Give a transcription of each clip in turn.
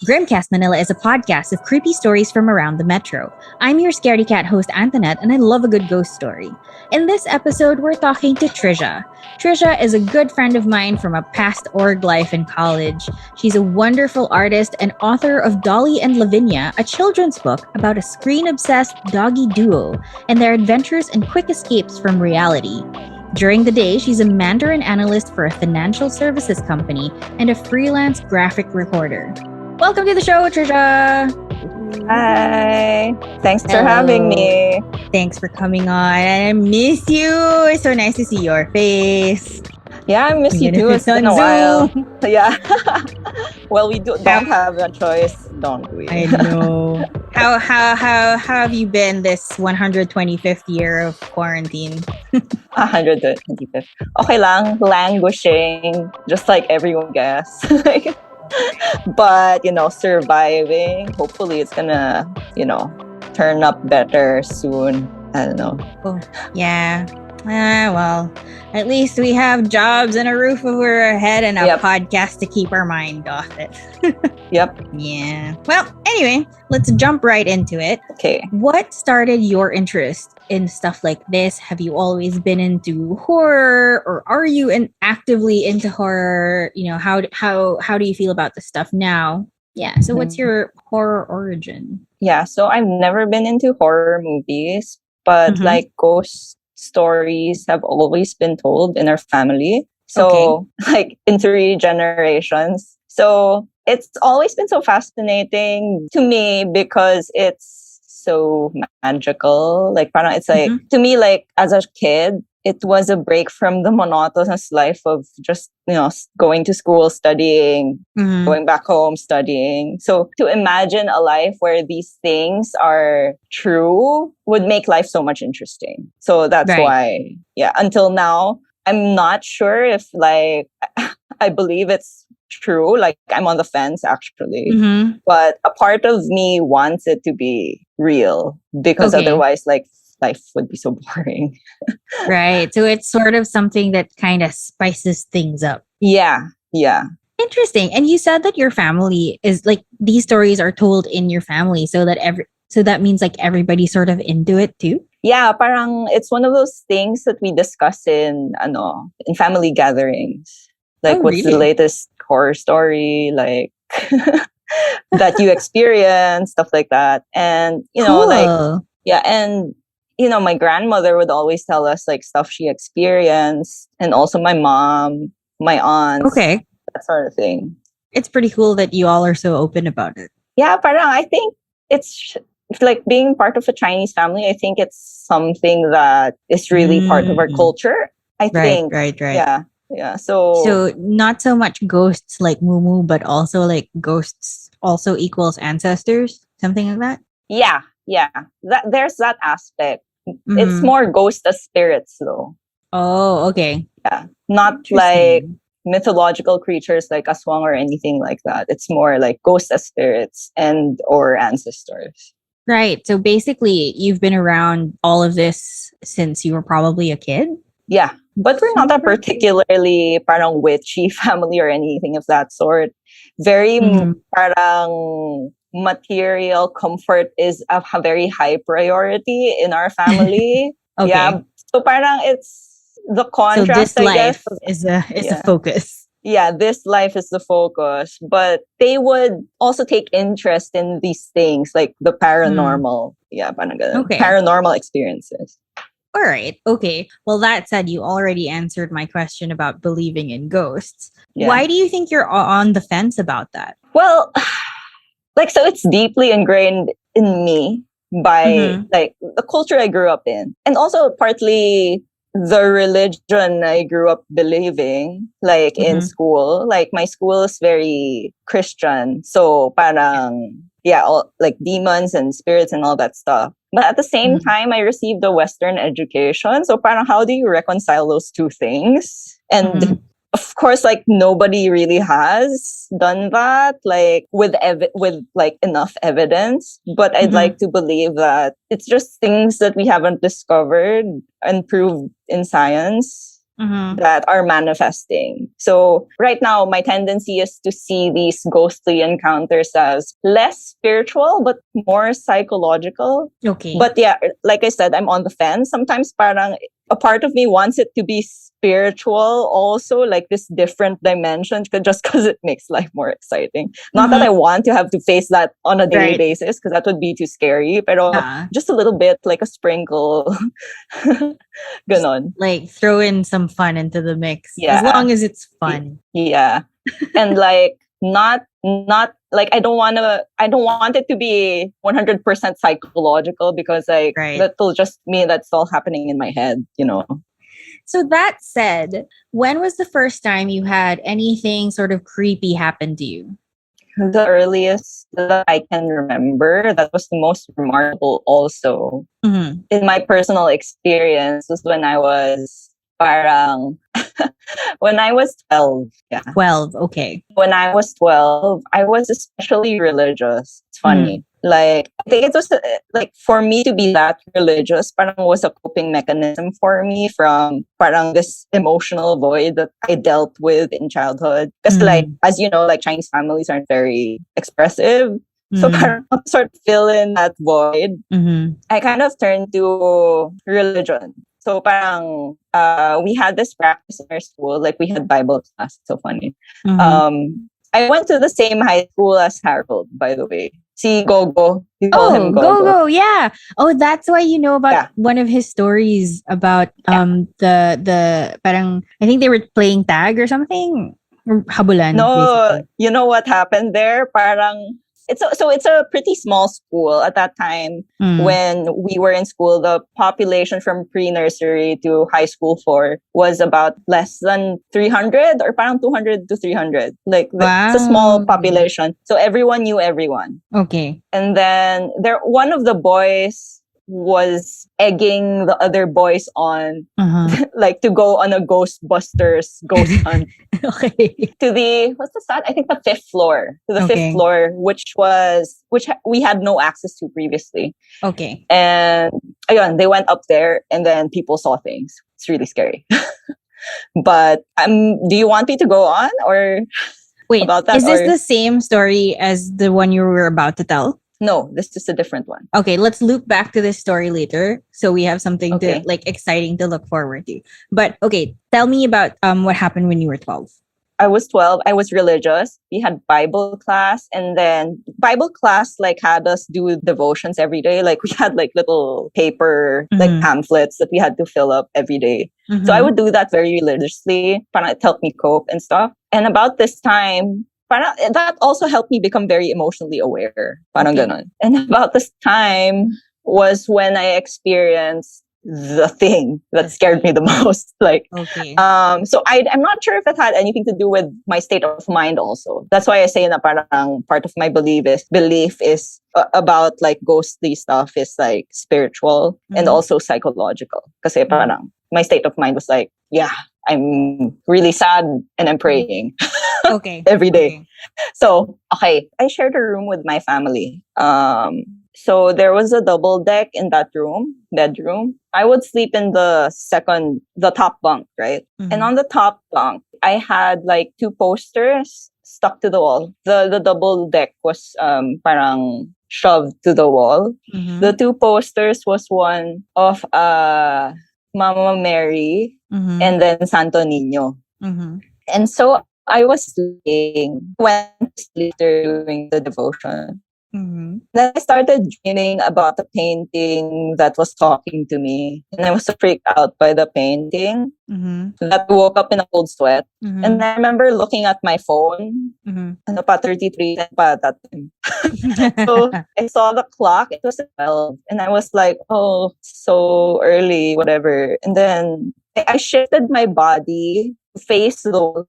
Grimcast Manila is a podcast of creepy stories from around the metro. I'm your scaredy-cat host, Antonette, and I love a good ghost story. In this episode, we're talking to Trizha. Trizha is a good friend of mine from a past org life in college. She's a wonderful artist and author of Dolly and Lavinia, a children's book about a screen-obsessed doggy duo and their adventures and quick escapes from reality. During the day, she's a Madarin analyst for a financial services company and a freelance graphic reporter. Welcome to the show, Trizha! Hi! Thanks for having me. Thanks for coming on. I miss you. It's so nice to see your face. Yeah, I miss you too. It's been a while. Yeah. Well, we don't have a choice, don't we? I know. How have you been this 125th year of quarantine? 125th. Okay lang, languishing, just like everyone guess. But, surviving. Hopefully it's gonna, turn up better soon. I don't know. Oh, yeah. Well, at least we have jobs and a roof over our head and a podcast to keep our mind off it. Yep. Yeah. Well, anyway, let's jump right into it. Okay. What started your interest in stuff like this? Have you always been into horror, or are you actively into horror? How do you feel about the stuff now? Yeah. So what's your horror origin? Yeah. So I've never been into horror movies, but like ghost stories have always been told in our family. So like in 3 generations. So it's always been so fascinating to me because it's so magical. Like, parang it's like, to me, like as a kid, it was a break from the monotonous life of just, going to school, studying, going back home, studying. So to imagine a life where these things are true would make life so much interesting. So that's why, until now, I'm not sure if like, I believe it's true. Like I'm on the fence actually. But a part of me wants it to be real because otherwise like life would be so boring. Right. So it's sort of something that kind of spices things up. Yeah. Interesting. And you said that your family is like, these stories are told in your family, so that means like everybody's sort of into it too? Yeah, parang it's one of those things that we discuss in family gatherings. Like what's the latest horror story like that you experience, stuff like that. And my grandmother would always tell us like stuff she experienced, and also my mom, my aunts, that sort of thing. It's pretty cool that you all are so open about it. Yeah, parang I think it's like being part of a Chinese family. I think it's something that is really part of our culture. I think. Right. Yeah. So not so much ghosts like Moo, but also like ghosts also equals ancestors, something like that. Yeah. There's that aspect. It's more ghost as spirits though. Oh, okay. Yeah. Not like mythological creatures like aswang or anything like that. It's more like ghost as spirits and or ancestors. Right. So basically you've been around all of this since you were probably a kid? Yeah. But we're not a particularly parang witchy family or anything of that sort. Very parang material comfort is a very high priority in our family. Yeah. So parang it's the contrast, so this life is a focus. Yeah, this life is the focus. But they would also take interest in these things like the paranormal. Yeah, parang paranormal experiences. All right. Okay. Well, that said, you already answered my question about believing in ghosts. Yeah. Why do you think you're on the fence about that? Well, so it's deeply ingrained in me by like the culture I grew up in, and also partly the religion I grew up believing, like in school. Like my school is very Christian, so parang like demons and spirits and all that stuff. But at the same time, I received a Western education, so parang how do you reconcile those two things? And of course, like nobody really has done that, like with like enough evidence. But I'd like to believe that it's just things that we haven't discovered and proved in science. that are manifesting. So right now, my tendency is to see these ghostly encounters as less spiritual, but more psychological. Okay. But yeah, like I said, I'm on the fence. Sometimes parang a part of me wants it to be spiritual also, like this different dimension, just because it makes life more exciting. Not that I want to have to face that on a daily basis, because that would be too scary. Pero just a little bit, like a sprinkle. Ganon. Like throw in some fun into the mix. Yeah. As long as it's fun. Yeah. And like not like I don't want it to be 100% psychological, because like that'll just mean that's all happening in my head, you know. So that said, when was the first time you had anything sort of creepy happen to you? The earliest that I can remember, that was the most remarkable also, in my personal experience, was when I was parang when I was 12. Yeah. 12, okay. When I was 12, I was especially religious. It's funny. Like, I think it was like for me to be that religious, parang was a coping mechanism for me from parang this emotional void that I dealt with in childhood. Because like, as you know, like Chinese families aren't very expressive. So parang sort of fill in that void. I kind of turned to religion. So parang we had this practice in our school, like we had Bible class. So funny. I went to the same high school as Harold, by the way. Si Gogo. You call him Gogo. Gogo, yeah. Oh, that's why you know about one of his stories about the parang I think they were playing tag or something. Or habulan. No, basically. You know what happened there? Parang it's a pretty small school at that time. When we were in school. The population from pre-nursery to high school 4 was about less than 300, or parang 200 to 300. Like it's a small population, so everyone knew everyone. Okay. And then one of the boys was egging the other boys on like to go on a Ghostbusters ghost hunt. Okay. To the I think the 5th floor. To the 5th floor, which we had no access to previously. Okay. And again, they went up there and then people saw things. It's really scary. But do you want me to go on or wait, about that? Is this the same story as the one you were about to tell? No, this is a different one. Okay, let's loop back to this story later, so we have something to like exciting to look forward to. But okay, tell me about what happened when you were 12. I was 12. I was religious. We had Bible class, and then Bible class like had us do devotions every day. Like we had like little paper like pamphlets that we had to fill up every day. So I would do that very religiously. It helped me cope and stuff. And about this time, that also helped me become very emotionally aware. Ganon. And about this time was when I experienced the thing that scared me the most. So I'm not sure if it had anything to do with my state of mind also. That's why I say na parang part of my belief is about like ghostly stuff is like spiritual and also psychological. Kasi parang my state of mind was like, yeah, I'm really sad and I'm praying. Every day. Okay. So, I shared a room with my family. So there was a double deck in that bedroom. I would sleep in the top bunk, right? And on the top bunk, I had like 2 posters stuck to the wall. The double deck was parang shoved to the wall. The 2 posters was one of Mama Mary and then Santo Niño. And so I was went to sleep during the devotion. Then I started dreaming about the painting that was talking to me. And I was so freaked out by the painting that I woke up in a cold sweat. And I remember looking at my phone. Ano pa, 33 pa that time. So I saw the clock. It was 12. And I was like, oh, so early, whatever. And then I shifted my body to face the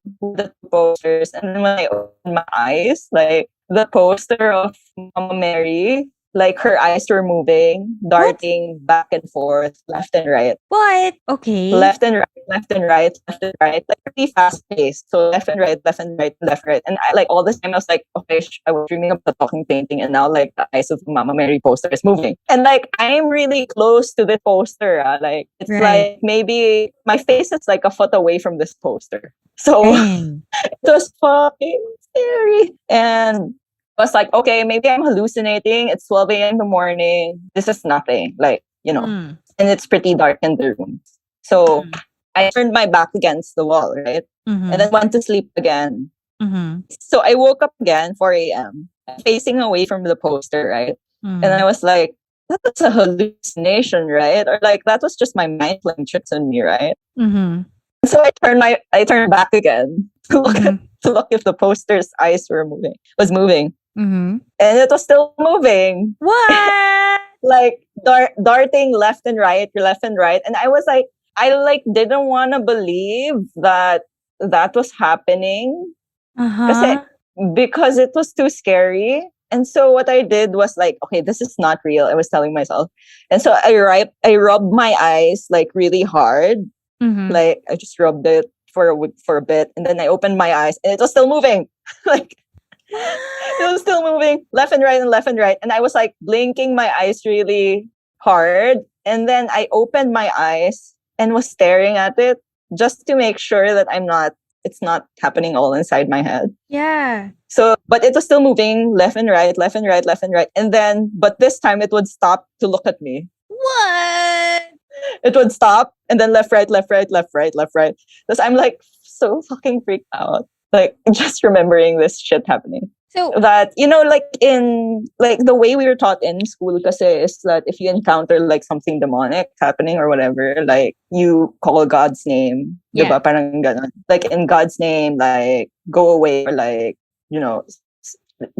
posters. And then when I opened my eyes, like, the poster of Mama Mary like her eyes were moving, What? darting back and forth, left and right. What? Okay. Left and right, left and right, left and right, like really fast paced. So left and right, left and right, left, right. And I like all this time I was like, okay, I was dreaming of the talking painting, and now like the eyes of Mama Mary poster is moving. And like I'm really close to the poster. Like it's like maybe my face is like a foot away from this poster. So it was fucking scary. And I was like, okay, maybe I'm hallucinating. It's 12 a.m. in the morning. This is nothing. Like, and it's pretty dark in the room. So I turned my back against the wall, right? And then went to sleep again. So I woke up again, 4 a.m., facing away from the poster, right? And I was like, that's a hallucination, right? Or like, that was just my mind playing tricks on me, right? So I turned back again to look if the poster's eyes was moving. And it was still moving. What? Like darting left and right. And I was like, I like didn't want to believe that was happening. Because it was too scary. And so what I did was like, okay, this is not real. I was telling myself. And so I rubbed my eyes like really hard. Like I just rubbed it for a bit, and then I opened my eyes and it was still moving. Like it was still moving left and right and left and right. And I was like blinking my eyes really hard. And then I opened my eyes and was staring at it just to make sure that it's not happening all inside my head. Yeah. So, but it was still moving left and right, left and right, left and right. And then, but this time it would stop to look at me. What? It would stop and then left, right, left, right, left, right, left, right. Because I'm like so fucking freaked out. Like just remembering this shit happening. So that, like in like the way we were taught in school kasi is that if you encounter like something demonic happening or whatever, like you call God's name. Yeah. Diba? Parang ganon. Like in God's name, like go away or like,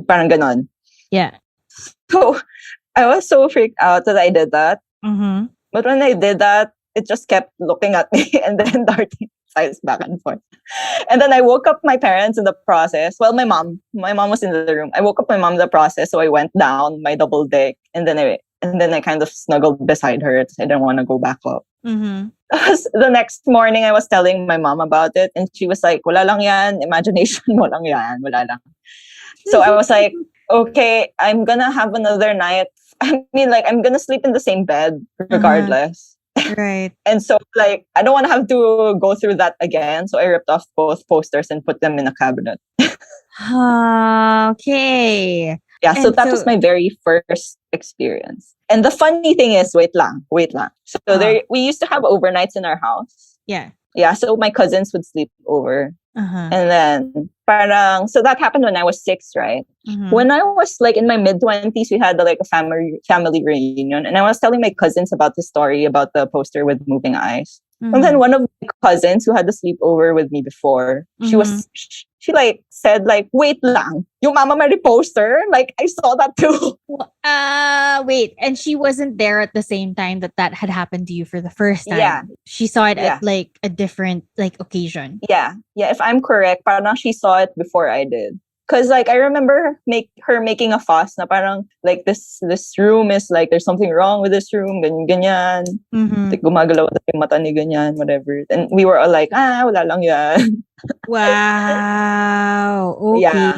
parang ganon. Yeah. So I was so freaked out that I did that. But when I did that, it just kept looking at me and then darting sides back and forth. And then I woke up my parents in the process. Well, my mom was in the room. I woke up my mom in the process, so I went down my double deck, and then I kind of snuggled beside her. I didn't want to go back up. The next morning, I was telling my mom about it, and she was like, "Wala lang yan, imagination mo lang yan, wala lang." So I was like, "Okay, I'm gonna have another night. I mean, like, I'm gonna sleep in the same bed regardless." Right. And so, like, I don't want to have to go through that again. So I ripped off both posters and put them in a cabinet. Okay. Yeah, so that was my very first experience. And the funny thing is, wait lang. So we used to have overnights in our house. Yeah. Yeah, so my cousins would sleep over. And then, so that happened when I was 6, right? When I was like in my mid-20s, we had like a family reunion. And I was telling my cousins about the story about the poster with moving eyes. And then one of my cousins who had to sleep over with me before, she like said like, wait lang, yung Mama Mary poster, like I saw that too. Wait, and she wasn't there at the same time that had happened to you for the first time. Yeah. She saw it at like a different like occasion. Yeah. Yeah, if I'm correct, parang she saw it before I did. Because like I remember her making a fuss na parang like this room is like there's something wrong with this room, ganyan. Like gumagalaw na yung mata ni ganyan, whatever. And we were all like, wala lang yan. Wow. Okay. Yeah.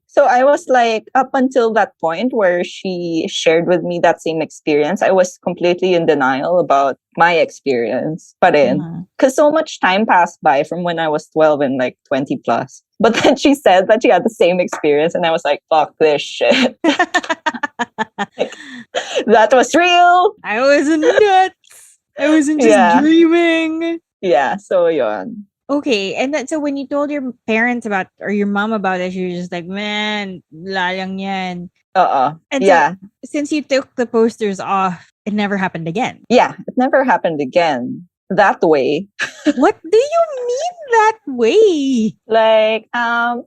So I was like, up until that point where she shared with me that same experience, I was completely in denial about my experience. Pa rin. Because so much time passed by from when I was 12 and like 20 plus. But then she said that she had the same experience, and I was like, fuck this shit. Like, that was real. I wasn't nuts. I wasn't just dreaming. Yeah, so yon. Okay, and then so when you told your parents about or your mom about it, she was just like, "Man, wala lang yan." And so, since you took the posters off, it never happened again. Yeah, it never happened again that way. What do you mean that way? Like,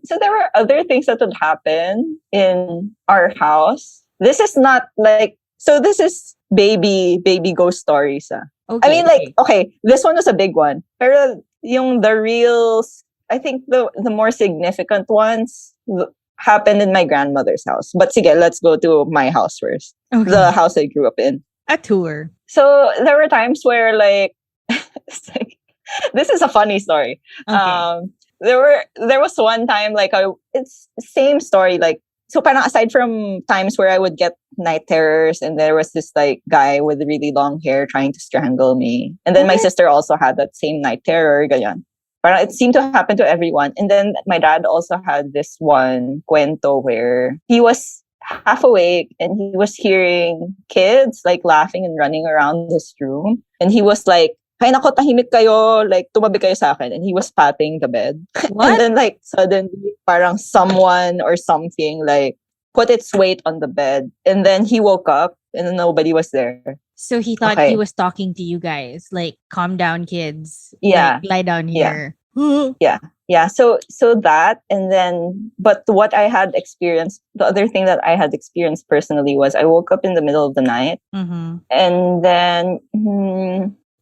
so there were other things that would happen in our house. This is not like, so this is baby ghost stories. Okay, I mean, like, okay, this one was a big one. Pero yung the real, I think the more significant ones happened in my grandmother's house. But sige, let's go to my house first. Okay. The house I grew up in. A tour. So there were times where like, this is a funny story. Okay. There was one time like it's the same story, like, so parang aside from times where I would get night terrors and there was this like guy with really long hair trying to strangle me. And then my sister also had that same night terror, ganyan. Parang it seemed to happen to everyone. And then my dad also had this one cuento where he was half awake and he was hearing kids like laughing and running around his room. And he was like, "Hay nako, tahimik kayo, like tumabi kayo sa akin." And he was patting the bed. What? And then like suddenly parang someone or something like put its weight on the bed. And then he woke up and then nobody was there. So he thought he was talking to you guys, like, calm down, kids. Yeah. Like, lie down here. Yeah. Yeah. So that, and then, but what I had experienced, the other thing that I had experienced personally was I woke up in the middle of the night. Mm-hmm. And then,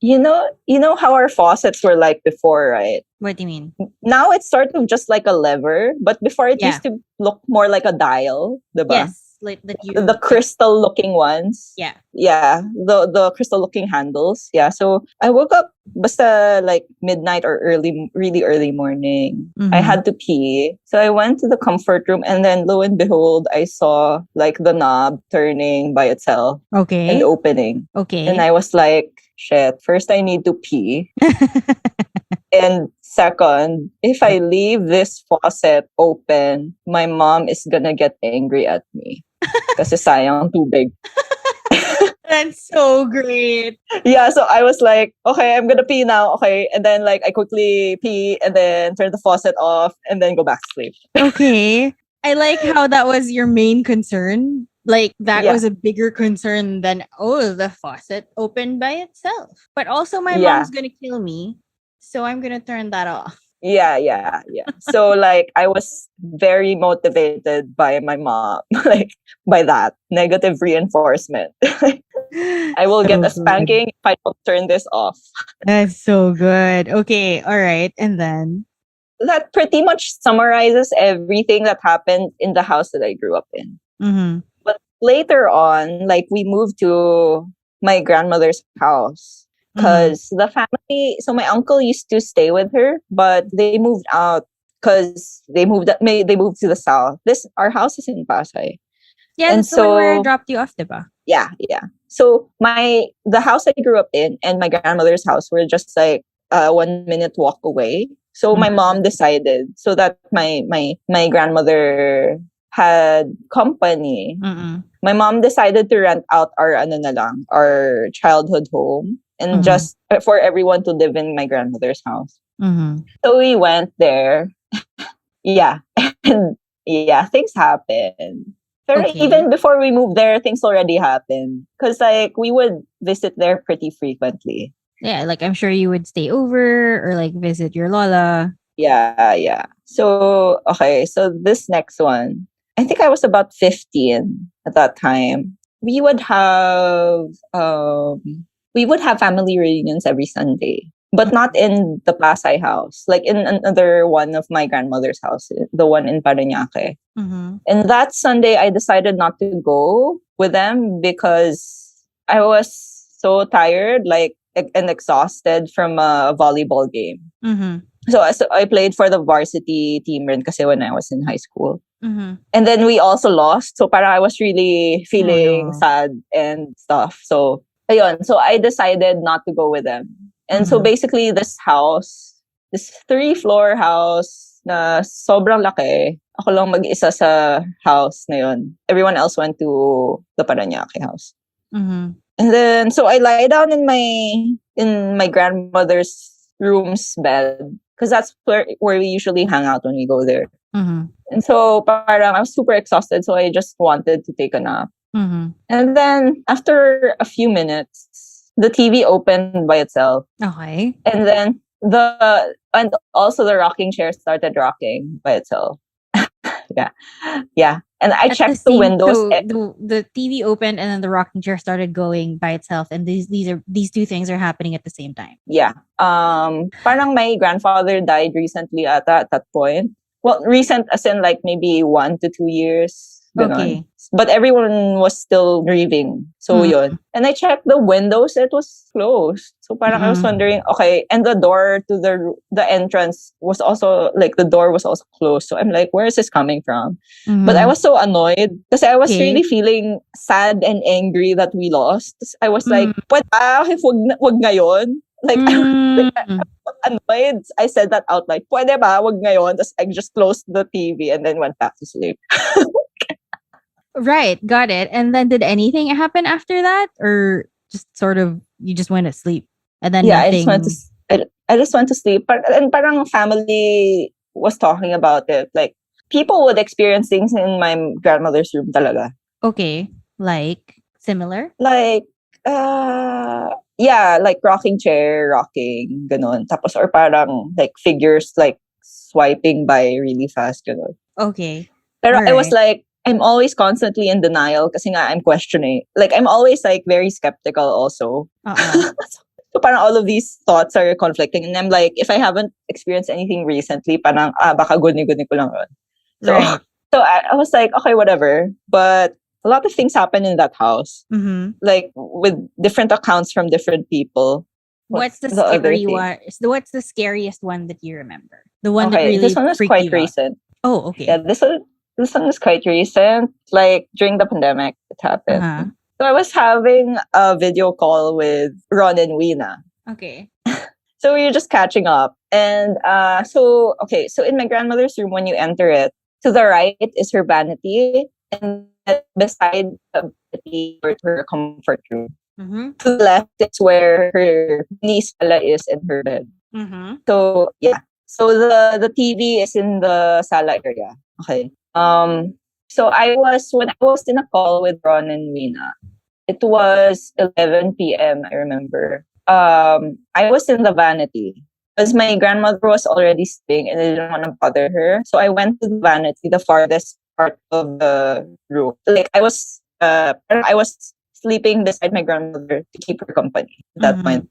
you know how our faucets were like before, right? What do you mean? Now it's sort of just like a lever, but before it used to look more like a dial, diba? Yes. Like the crystal looking ones. Yeah. Yeah. The crystal looking handles. Yeah. So I woke up basta like midnight or really early morning. Mm-hmm. I had to pee. So I went to the comfort room and then lo and behold, I saw like the knob turning by itself. Okay. And opening. Okay. And I was like, shit, first I need to pee. And second, if I leave this faucet open, my mom is gonna get angry at me. Kasi sayang tubig. That's so great. Yeah, so I was like, okay, I'm gonna pee now. Okay. And then like I quickly pee and then turn the faucet off and then go back to sleep. Okay. I like how that was your main concern. Like that was a bigger concern than, the faucet opened by itself. But also my mom's gonna kill me. So I'm gonna turn that off. Yeah. So like I was very motivated by my mom, like by that negative reinforcement. I will get a spanking if I don't turn this off. That's so good. Okay, all right. And then? That pretty much summarizes everything that happened in the house that I grew up in. Mm-hmm. But later on, like we moved to my grandmother's house. Because the family, so my uncle used to stay with her, but they moved out because they moved to the south. Our house is in Pasay. Yeah, and that's the one where I dropped you off, diba? Yeah. So the house I grew up in and my grandmother's house were just like 1 minute walk away. So my mom decided so that my grandmother had company. Mm-mm. My mom decided to rent out our childhood home. And just for everyone to live in my grandmother's house. Mm-hmm. So we went there. Yeah. And things happened. But even before we moved there, things already happened. Because like we would visit there pretty frequently. Yeah, like I'm sure you would stay over or like visit your lola. Yeah. So, so this next one, I think I was about 15 at that time. We would have family reunions every Sunday, but not in the Pasay house, like in another one of my grandmother's house, the one in Parañaque. Mm-hmm. And that Sunday, I decided not to go with them because I was so tired, like, and exhausted from a volleyball game. Mm-hmm. So I played for the varsity team rin kasi when I was in high school. Mm-hmm. And then we also lost. So I was really feeling sad and stuff. So ayun, so I decided not to go with them. And so basically this 3-floor house na sobrang laki, ako lang mag-isa sa house na yun. Everyone else went to the Parañaque house. Mm-hmm. And then, so I lie down in my grandmother's room's bed because that's where we usually hang out when we go there. Mm-hmm. And so parang I was super exhausted, so I just wanted to take a nap. Mm-hmm. And then after a few minutes, the TV opened by itself. Okay. And then and also the rocking chair started rocking by itself. Yeah. And I checked the windows. So the TV opened and then the rocking chair started going by itself. And these two things are happening at the same time. Yeah. Parang my grandfather died recently at that point. Well, recent as in like maybe 1 to 2 years. Ganon. Okay. But everyone was still grieving. So yun. And I checked the windows, it was closed. So parang I was wondering, okay, and the door to the entrance was also, like the door was also closed. So I'm like, where is this coming from? But I was so annoyed kasi I was really feeling sad and angry that we lost. I was like, pwede ba if wag ngayon? Like, I was annoyed. I said that out like, pwede ba wag ngayon? Tapos I just closed the TV and then went back to sleep. Right, got it. And then did anything happen after that, or just sort of you just went to sleep and then Yeah, nothing? I just went to sleep. And parang family was talking about it. Like, people would experience things in my grandmother's room talaga. Okay, like similar. Like, yeah, like rocking chair, rocking, ganon. Tapos or parang like figures like swiping by really fast, ganon. Okay. Pero I was like, I'm always constantly in denial kasi nga I'm questioning. Like, I'm always like very skeptical also. So parang all of these thoughts are conflicting. And I'm like, if I haven't experienced anything recently, parang, baka guni-guni ko lang yun. So, right. So I was like, okay, whatever. But a lot of things happen in that house. Like, with different accounts from different people. What's the scary one? What's the scariest one that you remember? The one that really this one is quite recent. Oh, okay. Yeah, this one is quite recent. Like, during the pandemic, it happened. So I was having a video call with Ron and Weena. Okay. So we were just catching up. And so in my grandmother's room, when you enter it, to the right is her vanity. And beside the vanity is her comfort room. To the left is where her niece is in her bed. So yeah. So the TV is in the sala area. Okay. So when I was in a call with Ron and Mina, it was 11 p.m. I remember. I was in the vanity because my grandmother was already sleeping and I didn't want to bother her. So I went to the vanity, the farthest part of the room. Like, I was sleeping beside my grandmother to keep her company at that point.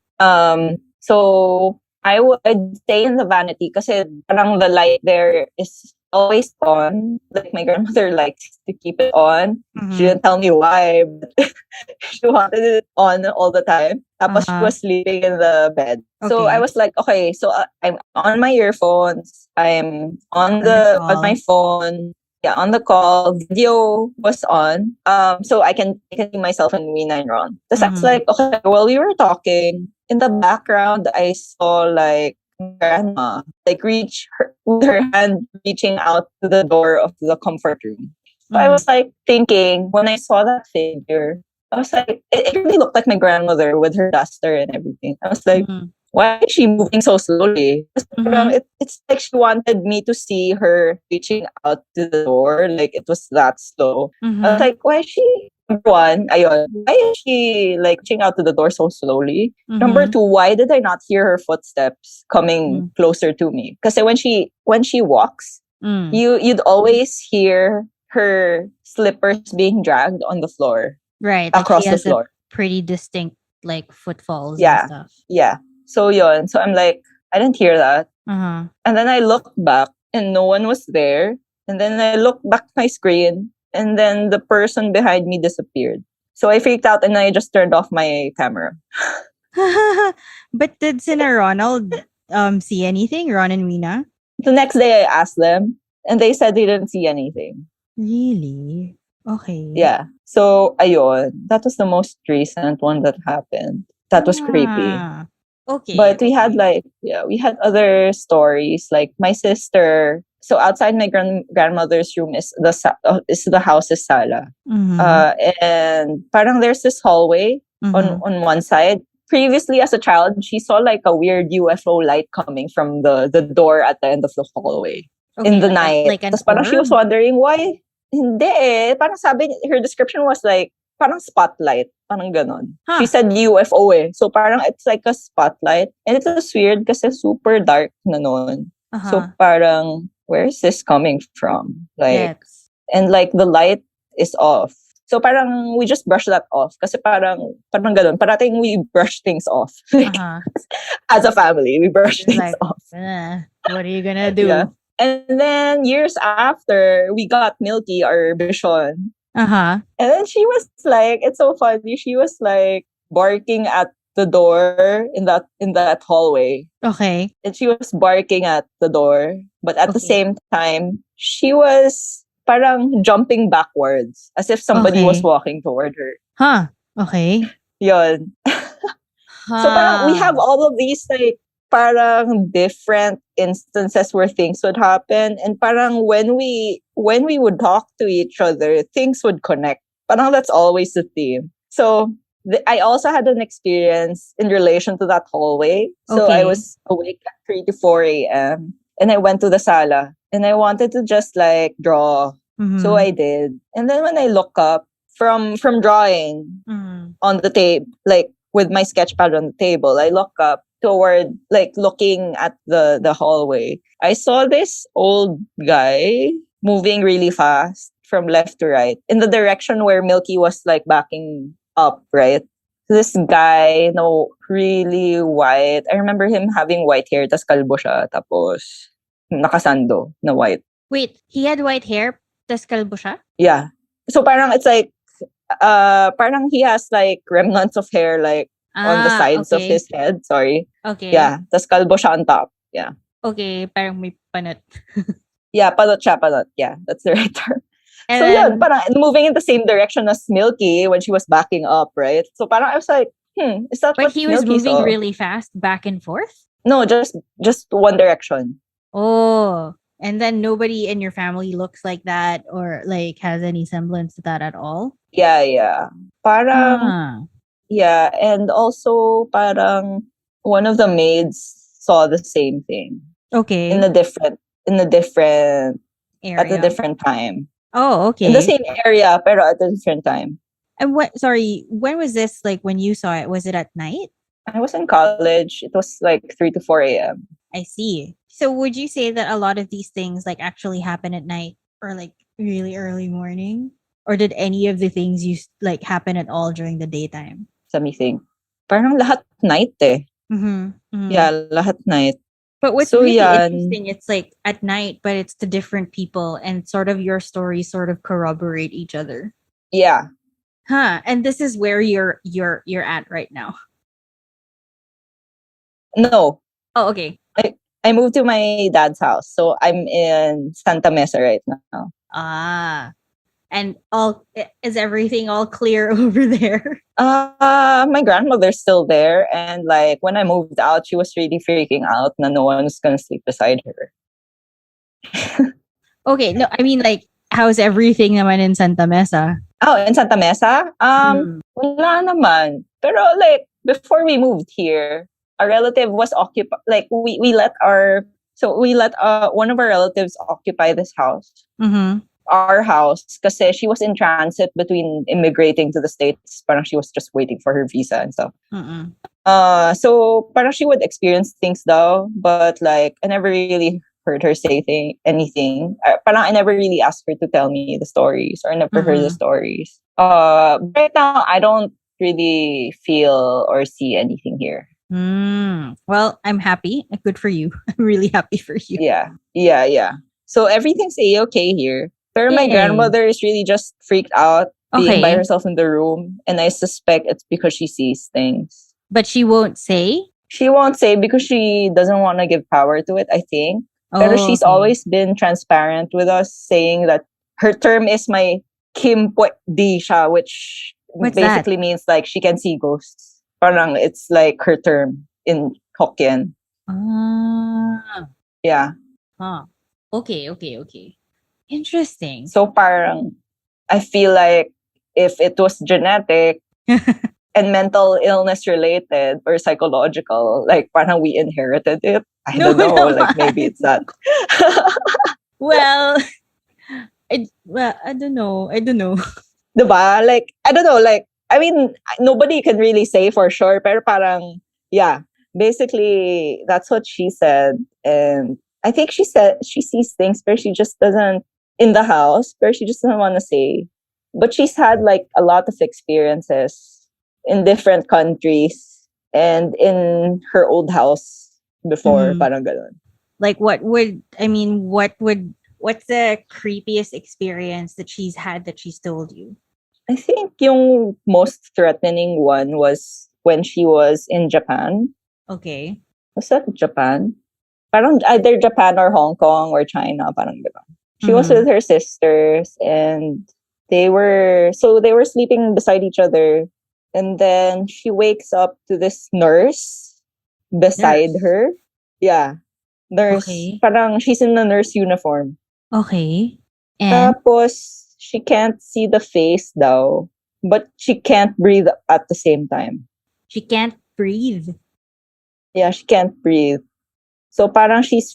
So I would stay in the vanity kasi parang the light there is always on. Like, my grandmother likes to keep it on. She didn't tell me why, but she wanted it on all the time. Tapos she was sleeping in the bed. So I was like, okay, so I'm on my earphones. I'm on my phone. Yeah, on the call. Video was on. So I can see myself and Weena and Ron. So that's like, okay, while we were talking, in the background, I saw like grandma like with her hand reaching out to the door of the comfort room. So I was like thinking, when I saw that figure, I was like, it really looked like my grandmother with her duster and everything. I was like, why is she moving so slowly? It's like she wanted me to see her reaching out to the door. Like, it was that slow. I was like, why is she? Number one, why is she like reaching out to the door so slowly? Number two, why did I not hear her footsteps coming closer to me? Because when she walks, you'd always hear her slippers being dragged on the floor. Right. Across the floor. Pretty distinct like footfalls and stuff. Yeah. So yun. So I'm like, I didn't hear that. And then I looked back and no one was there. And then I looked back at my screen and then the person behind me disappeared. So I freaked out and I just turned off my camera. But did Sina Ronald see anything, Ron and Weena? The next day I asked them and they said they didn't see anything. Really? Okay. Yeah. So ayun, that was the most recent one that happened. That was creepy. Okay. But we had we had other stories. Like, my sister. So outside my grandmother's room is the house's sala. And parang there's this hallway on one side. Previously, as a child, she saw like a weird UFO light coming from the door at the end of the hallway in the night. Tapos parang she was wondering why. Hindi eh. Parang sabi, her description was like, parang spotlight. Parang ganon. She said UFO eh. So parang it's like a spotlight. And it was weird kasi super dark na noon. So parang, where is this coming from? Like, and like the light is off. So parang we just brush that off. Kasi parang ganon. Parating we brush things off. As a family, we brush things off. What are you gonna do? Yeah. And then years after, we got Milky, our Bichon. Uh-huh. And then she was like, it's so funny. She was like barking at the door in that hallway. Okay. And she was barking at the door. But at the Okay. same time, she was parang jumping backwards as if somebody was Okay. walking toward her. Huh. Okay. Yun. So parang we have all of these like parang different instances where things would happen, and parang when we would talk to each other, things would connect. Parang that's always the theme. So I also had an experience in relation to that hallway. So I Okay. was awake at 3 to 4 a.m. and I went to the sala and I wanted to just like draw. So I did. And then when I look up from drawing on the table, like with my sketch pad on the table, I look up toward like looking at the hallway. I saw this old guy moving really fast from left to right in the direction where Milky was like backing up, right? This guy, no, really white. I remember him having white hair, tas kalbo siya, tapos nakasando na white. Wait, he had white hair, tas kalbo siya? Yeah. So parang it's like, parang he has like remnants of hair like on the sides of his head. Sorry. Okay. Yeah. Tas kalbo siya on top. Yeah. Okay, parang may panot. Yeah, palot siya, palot. Yeah, that's the right term. And So then, yun, parang moving in the same direction as Milky when she was backing up, right? So parang I was like, is that but what he was Milky moving saw? really fast back and forth? No, just one direction. Oh, and then nobody in your family looks like that or like has any semblance to that at all? Yeah. Parang, yeah, and also parang one of the maids saw the same thing. Okay. In a different area. at a different time. Oh, okay. In the same area, pero at a different time. And when was this, like when you saw it? Was it at night? I was in college. It was like 3 to 4 a.m. I see. So would you say that a lot of these things like actually happen at night or like really early morning? Or did any of the things you like happen at all during the daytime? Let me think. Parang lahat night eh. Yeah, lahat night. But what's really interesting, it's like at night, but it's to different people and sort of your stories sort of corroborate each other. Yeah. Huh. And this is where you're at right now. No. Oh, okay. I moved to my dad's house. So I'm in Santa Mesa right now. And is everything all clear over there? My grandmother's still there, and like when I moved out, she was really freaking out na no one's gonna sleep beside her. Okay, no, I mean like how's everything naman in Santa Mesa? Oh, in Santa Mesa? Wala naman. Pero like before we moved here, a relative was occupied. Like we let one of our relatives occupy this house. Our house kasi she was in transit between immigrating to the States. Parang she was just waiting for her visa and stuff. So parang she would experience things though, but like I never really heard her say anything. Parang I never really asked her to tell me the stories or I never heard the stories. Right now I don't really feel or see anything here. Well, I'm happy. Good for you. I'm really happy for you. Yeah. So everything's okay here. But my grandmother is really just freaked out being by herself in the room. And I suspect it's because she sees things. But she won't say? She won't say because she doesn't want to give power to it, I think. But she's always been transparent with us, saying that her term is my Kim Pwede siya, which basically means like she can see ghosts. Parang it's like her term in Hokkien. Yeah. Okay. Interesting. So parang I feel like if it was genetic and mental illness related or psychological, like parang we inherited it. I don't know, like maybe it's that. Well, I don't know. Diba? Like, I don't know, like, I mean, nobody can really say for sure, pero parang, yeah, basically, that's what she said. And I think she said she sees things, but she just doesn't, in the house, but she just doesn't want to say. But she's had like a lot of experiences in different countries and in her old house before, parang ganun. Like, what's the creepiest experience that she's had that she's told you? I think yung most threatening one was when she was in Japan. Okay. Was that Japan? Parang either Japan or Hong Kong or China, parang diba? She was with her sisters and they were sleeping beside each other, and then she wakes up to this nurse beside Nurse. her. Yeah. Nurse. Okay. Parang she's in a nurse uniform. Okay. And Tapos, she can't see the face daw, but she can't breathe at the same time. she can't breathe. Yeah, she can't breathe. So parang she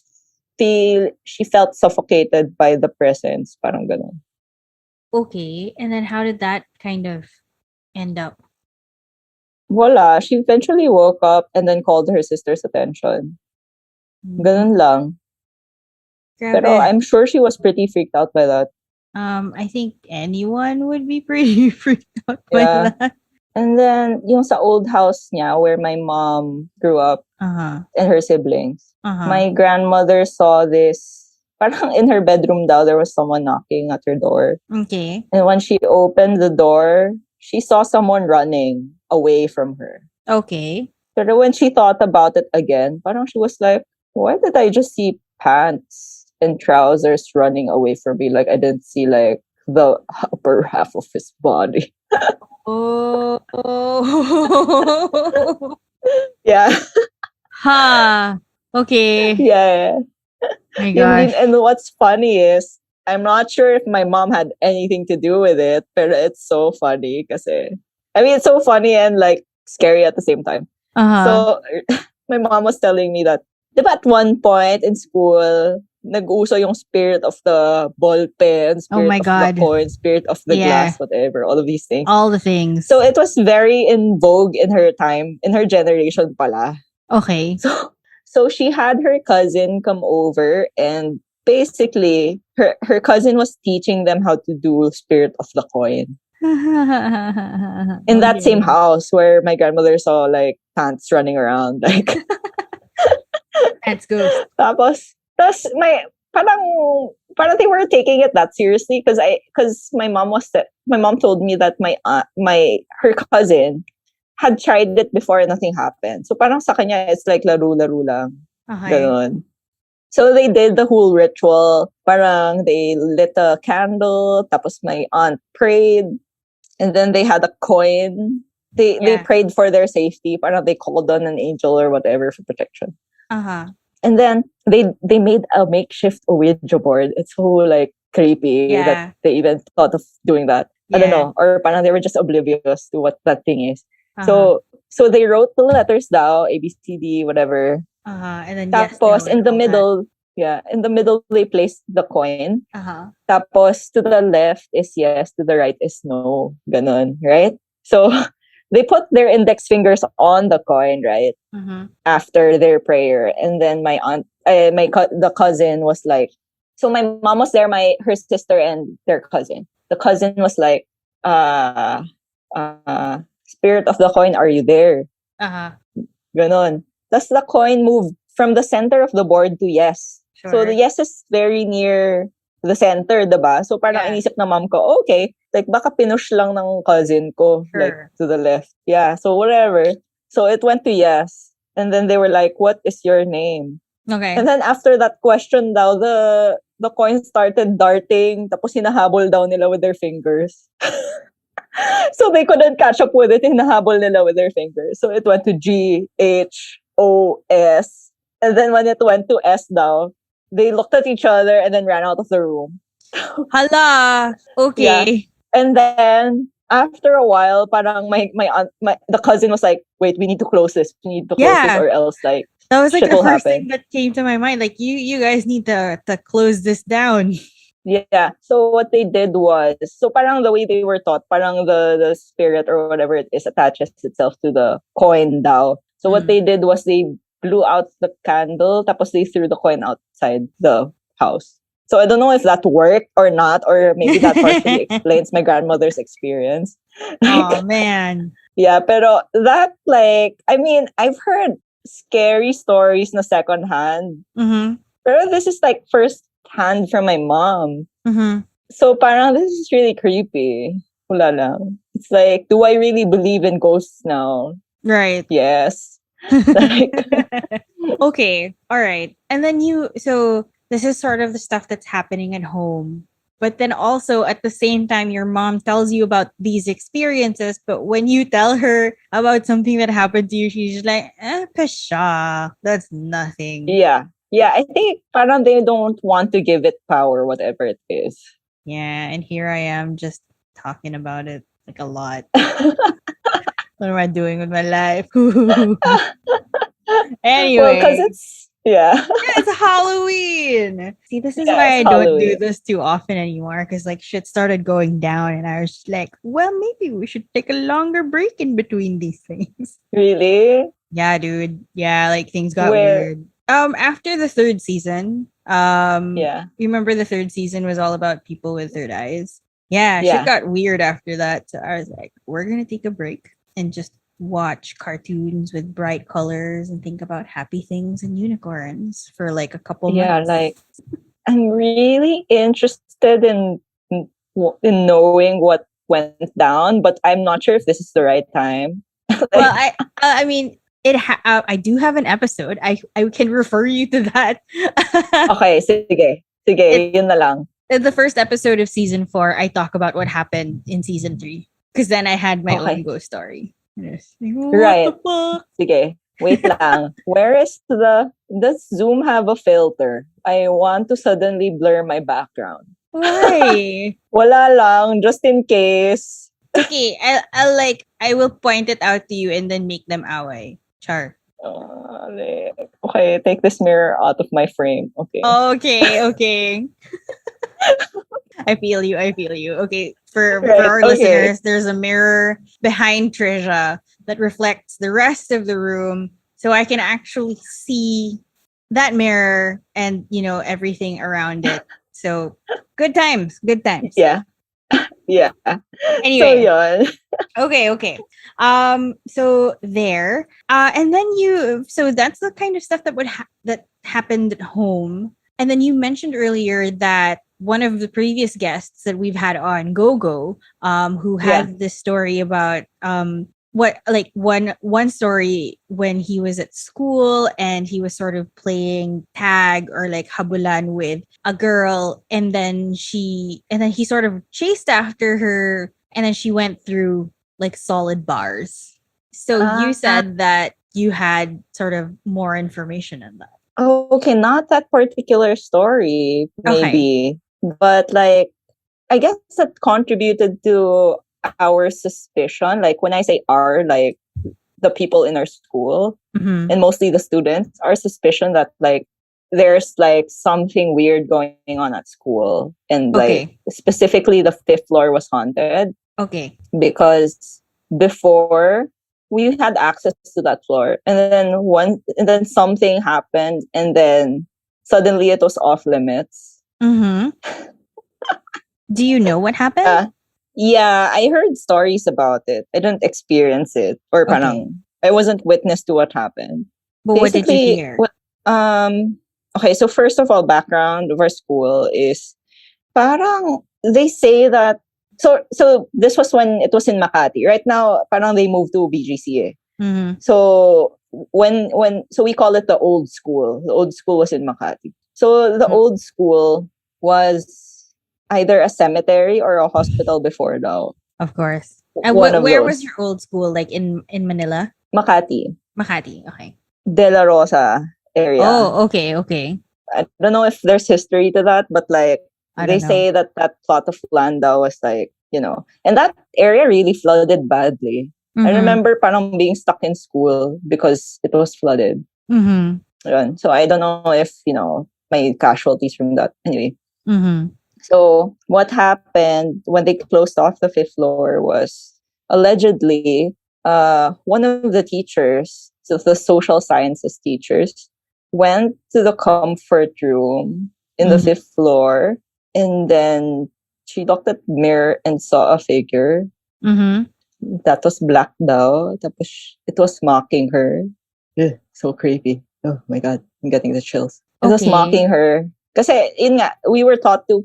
felt suffocated by the presence. Parang ganun. Okay. And then how did that kind of end up? Voila, she eventually woke up and then called her sister's attention. Ganun lang. Pero Grabe. I'm sure she was pretty freaked out by that. I think anyone would be pretty freaked out by Yeah. that. And then, yung sa old house niya where my mom grew up Uh-huh. and her siblings, Uh-huh. my grandmother saw this. Parang in her bedroom daw, there was someone knocking at her door. Okay. And when she opened the door, she saw someone running away from her. Okay. But when she thought about it again, parang she was like, why did I just see pants and trousers running away from me? Like, I didn't see, like, the upper half of his body. Oh. Yeah. Ha. Okay. Yeah. My gosh. And what's funny is, I'm not sure if my mom had anything to do with it, but it's so funny kasi, I mean, it's so funny and like scary at the same time. Uh-huh. So, my mom was telling me that, diba at one point in school, nag-uso yung spirit of the ball pen, Oh my spirit of God. the coin, spirit of the Yeah. glass, whatever, all of these things. All the things. So, it was very in vogue in her time, in her generation pala. Okay. So she had her cousin come over, and basically her cousin was teaching them how to do spirit of the coin. In that same house where my grandmother saw like ants running around, like Let's go. tapos my parang they were taking it that seriously because my mom told me that her cousin had tried it before and nothing happened. So parang sa kanya, it's like laro-laro lang. Okay. Ganon. So they did the whole ritual. Parang they lit a candle, tapos my aunt prayed, and then they had a coin. They prayed for their safety. Parang they called on an angel or whatever for protection. Uh-huh. And then they made a makeshift Ouija board. It's so like creepy that they even thought of doing that. I don't know. Or parang they were just oblivious to what that thing is. Uh-huh. So they wrote the letters down, A, B, C, D, whatever. Uh-huh. And then Tapos in the middle, in the middle they placed the coin. Uh-huh. Tapos to the left is yes, to the right is no. Ganon, right? So they put their index fingers on the coin, right? Mm-hmm. After their prayer. And then my aunt, the cousin was like, so my mom was there, her sister and their cousin. The cousin was like, spirit of the coin, are you there? Uh-huh. Ganon. Tapos the coin moved from the center of the board to yes. Sure. So the yes is very near the center, diba? So parang inisip ng mom ko, oh, okay, like baka pinush lang ng cousin ko, like to the left. Yeah, so whatever. So it went to yes. And then they were like, what is your name? Okay. And then after that question daw, the coin started darting, tapos hinahabol daw nila with their fingers. So they couldn't catch up with it, hinahabol nila with their fingers. So it went to G, H, O, S. And then when it went to S daw, they looked at each other and then ran out of the room. Hala! Okay. Yeah. And then after a while, parang my aunt, the cousin was like, wait, we need to close this. We need to close this or else like that was like shit the will first happen. thing that came to my mind. Like you guys need to close this down. Yeah. So what they did was, so parang the way they were taught, parang the spirit or whatever it is attaches itself to the coin daw. So what they did was they blew out the candle, tapos they threw the coin outside the house. So I don't know if that worked or not, or maybe that partially explains my grandmother's experience. Oh man. Yeah, pero that like, I mean, I've heard scary stories na secondhand. Mm-hmm. Pero this is like first hand from my mom. Mm-hmm. So parang this is really creepy. Wala lang. It's like, do I really believe in ghosts now? Right. Yes. Like, Okay. All right. And then so this is sort of the stuff that's happening at home. But then also at the same time, your mom tells you about these experiences. But when you tell her about something that happened to you, she's like, pasha. That's nothing. yeah. Yeah, I think parang they don't want to give it power, whatever it is. Yeah. And here I am just talking about it like a lot. What am I doing with my life? Well, because Anyway. yeah. Yeah, it's Halloween. See, this is Yeah, why it's I don't do Halloween. this too often anymore because like shit started going down and I was just like, well, maybe we should take a longer break in between these things. Really? Yeah, dude. Yeah, like things got Where, weird. After the third season, yeah. you remember the third season was all about people with third eyes. Yeah, shit Yeah. got weird after that. So I was like, we're gonna take a break and just watch cartoons with bright colors and think about happy things and unicorns for like a couple Yeah, months. like I'm really interested in knowing what went down, but I'm not sure if this is the right time. Well, Like, I mean, I do have an episode. I can refer you to that. okay, sige. it Sige, yun na lang. in the first episode of season 4, I talk about what happened in season 3 because then I had my own Okay. ghost story. Yes. Like, what the Right. fuck? Sige. Wait lang. Does Zoom have a filter? I want to suddenly blur my background. Why? Wala lang, just in case. It's okay. I will point it out to you and then make them away. Char. Okay, take this mirror out of my frame. Okay. Okay, okay. I feel you. I feel you. Okay, for Right. our Okay. listeners, there's a mirror behind Trizha that reflects the rest of the room, so I can actually see that mirror and everything around it. So good times, good times. Yeah. Yeah. So Anyway, yun. okay. So there, and then so that's the kind of stuff that that happened at home. And then you mentioned earlier that one of the previous guests that we've had on Gogo, who Yeah. had this story about what like one story when he was at school and he was sort of playing tag or like habulan with a girl and then he sort of chased after her and then she went through like solid bars. So you said that you had sort of more information in that. Okay, not that particular story, maybe. Okay. But like, I guess that contributed to our suspicion. Like when I say our, like the people in our school and mostly the students, our suspicion that like there's like something weird going on at school. And like specifically the 5th floor was haunted. Okay. Because before we had access to that floor and then something happened and then suddenly it was off limits. Do you know what happened? Yeah, I heard stories about it. I didn't experience it or parang I wasn't witness to what happened. But basically, what did you hear? Okay, so first of all, background of our school is parang they say that so this was when it was in Makati. Right now, parang they moved to BGC. So so we call it the old school. The old school was in Makati. So the old school was either a cemetery or a hospital before daw. Of course. And where was your old school? Like in Manila? Makati. Makati, okay. De La Rosa area. Oh, okay. I don't know if there's history to that, but like they say that plot of land was like, and that area really flooded badly. I remember parang being stuck in school because it was flooded. So I don't know if, my casualties from that. Anyway. So what happened when they closed off the 5th floor was allegedly one of the teachers, so the social sciences teachers, went to the comfort room in the 5th floor and then she looked at the mirror and saw a figure that was black daw. Tapos it was mocking her. Ugh, so creepy. Oh my God, I'm getting the chills. It was Okay. mocking her. Kasi, yun nga, we were taught to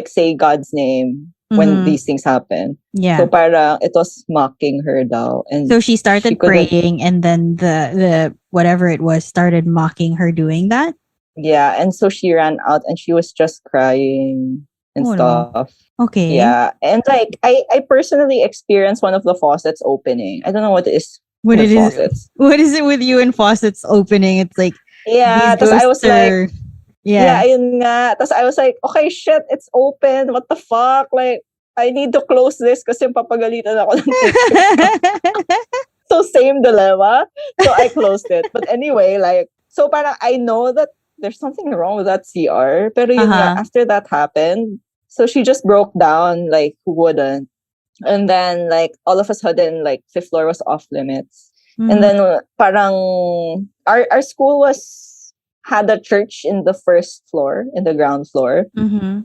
say God's name when these things happen. Yeah. So parang it was mocking her daw. And So she started couldn't. praying, and then the whatever it was started mocking her doing that. Yeah, and so she ran out and she was just crying and Oh no. stuff. Okay. Yeah, and like I personally experienced one of the faucets opening. I don't know what it is What with it is? faucets. What is it with you and faucets opening? It's like Yeah, these tas I was ghosts like, are. yeah, Yeah. ayun nga. Tas I was like, okay, shit, it's open. What the fuck? Like, I need to close this kasi papagalitan ako ng teacher ko. So same dilemma. So I closed it. But anyway, like, so parang I know that there's something wrong with that CR. Pero yun nga, after that happened, so she just broke down, like, who wouldn't? And then, like, all of a sudden, like, fifth floor was off limits. And then, parang, our school had a church in the first floor, in the ground floor.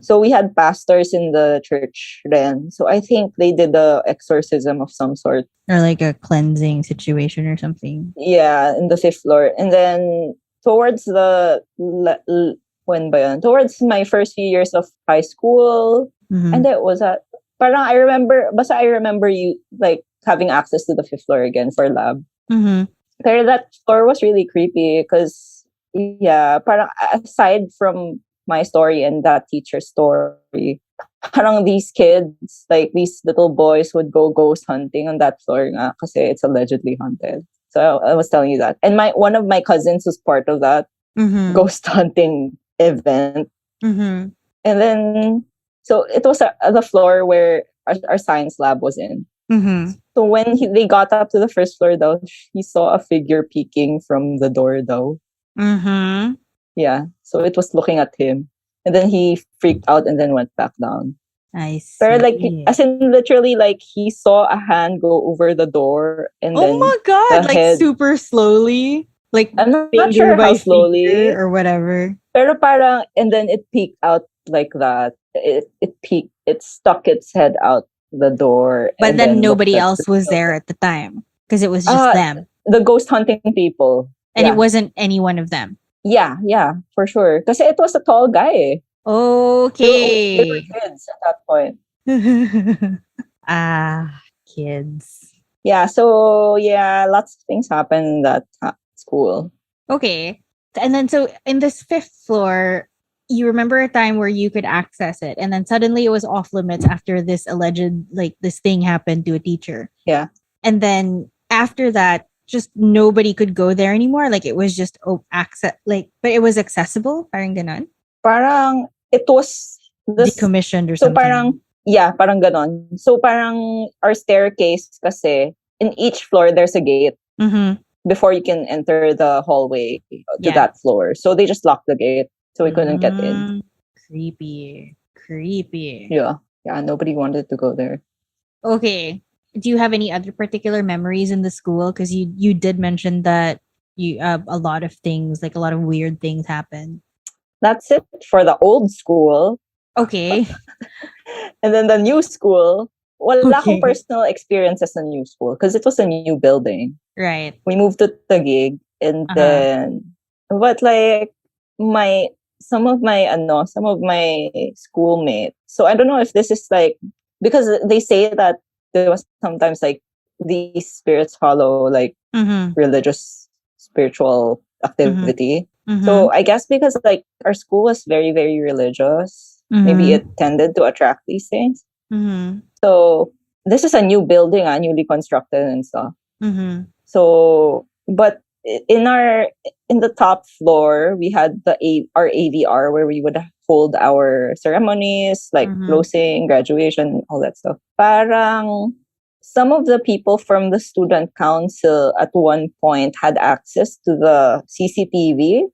So we had pastors in the church then. So I think they did the exorcism of some sort. Or like a cleansing situation or something. Yeah, in the fifth floor. And then towards when ba yun? Towards my first few years of high school, and it was parang I remember you like having access to the fifth floor again for lab. Pero that floor was really creepy because, yeah, parang aside from my story and that teacher's story, parang these kids, like these little boys would go ghost hunting on that floor nga kasi it's allegedly haunted. So I was telling you that. And one of my cousins was part of that ghost hunting event. And then, so it was the floor where our science lab was in. So when they got up to the first floor though, he saw a figure peeking from the door though. Yeah, so it was looking at him. And then he freaked out and then went back down. I see. Pero like, as in literally, like, he saw a hand go over the door and then my god, like head, super slowly. Like I'm not finger sure by how slowly finger or whatever. Pero parang, and then it peeked out like that. It stuck its head out the door. But then nobody looked at else was there at the time because it was just them. The ghost hunting people. And it wasn't any one of them. Yeah, for sure. Kasi it was a tall guy eh. Okay. They were kids at that point. Kids. Yeah, so yeah, lots of things happened at school. Okay. And then so in this fifth floor, you remember a time where you could access it and then suddenly it was off limits after this alleged, like this thing happened to a teacher. Yeah. And then after that, just nobody could go there anymore. Like it was just access, like, but it was accessible. Parang ganon. Parang it was decommissioned or something. So parang ganon. So parang our staircase kasi in each floor there's a gate before you can enter the hallway to that floor. So they just locked the gate so we couldn't get in. Creepy. Yeah, nobody wanted to go there. Okay. Do you have any other particular memories in the school? Because you did mention that you a lot of things, like a lot of weird things happened. That's it for the old school. Okay. And then the new school, wala akong personal experiences in new school because it was a new building. Right. We moved to Taguig and then, but like some of my schoolmates. So I don't know if this is like, because they say that there was sometimes like these spirits follow like religious spiritual activity. So I guess because like our school was very, very religious, maybe it tended to attract these things. So this is a new building, newly constructed and stuff. So, but in the top floor, we had our AVR where we would hold our ceremonies, like closing, graduation, all that stuff. Parang some of the people from the student council at one point had access to the CCTV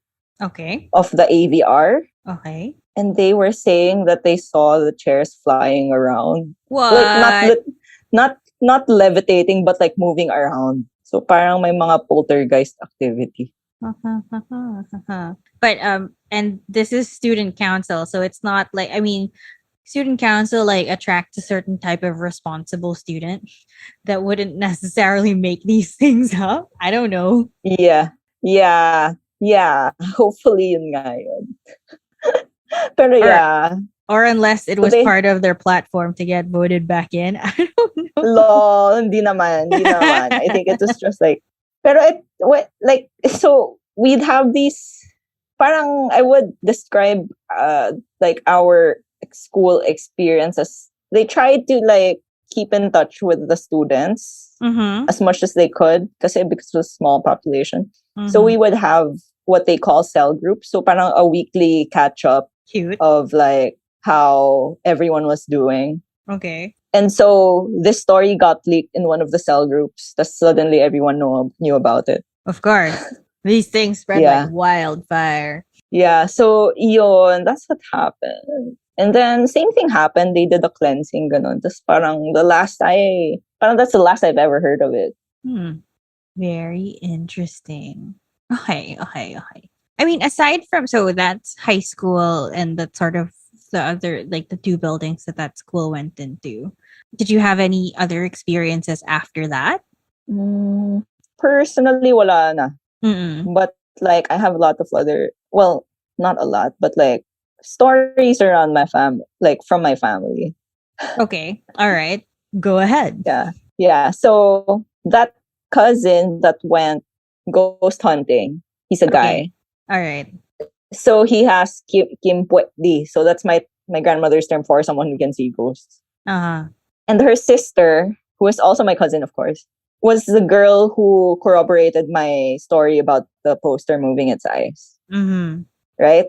of the AVR. Okay. And they were saying that they saw the chairs flying around. What? Like not levitating, but like moving around. So parang may mga poltergeist activity. But and this is student council, so it's not like, I mean, student council like attracts a certain type of responsible student that wouldn't necessarily make these things up. I don't know. Yeah. Yeah, hopefully yun nga yun. Pero yeah. Or unless it So was part of their platform to get voted back in. I don't know. Lol, hindi naman. I think it was just like, pero so we'd have these, parang I would describe like our school experiences. They tried to like keep in touch with the students as much as they could kasi because it was a small population. So we would have what they call cell groups. So parang a weekly catch up of like how everyone was doing. Okay. And so this story got leaked in one of the cell groups. That suddenly everyone knew about it. Of course. These things spread like wildfire. Yeah, so yun, that's what happened. And then same thing happened. They did a cleansing, ganon. That's parang that's the last I've ever heard of it. Very interesting. Okay. I mean, aside from, so that's high school and that's sort of the other, like the two buildings that school went into. Did you have any other experiences after that? Personally, wala na. But like, I have a lot of other, well, not a lot, but like stories around my family, like from my family. Okay. All right. Go ahead. Yeah. So that cousin that went ghost hunting, he's a guy. All right. So he has Kimpwetdi. So that's my grandmother's term for someone who can see ghosts. And her sister, who is also my cousin, of course, was the girl who corroborated my story about the poster moving its eyes. Right?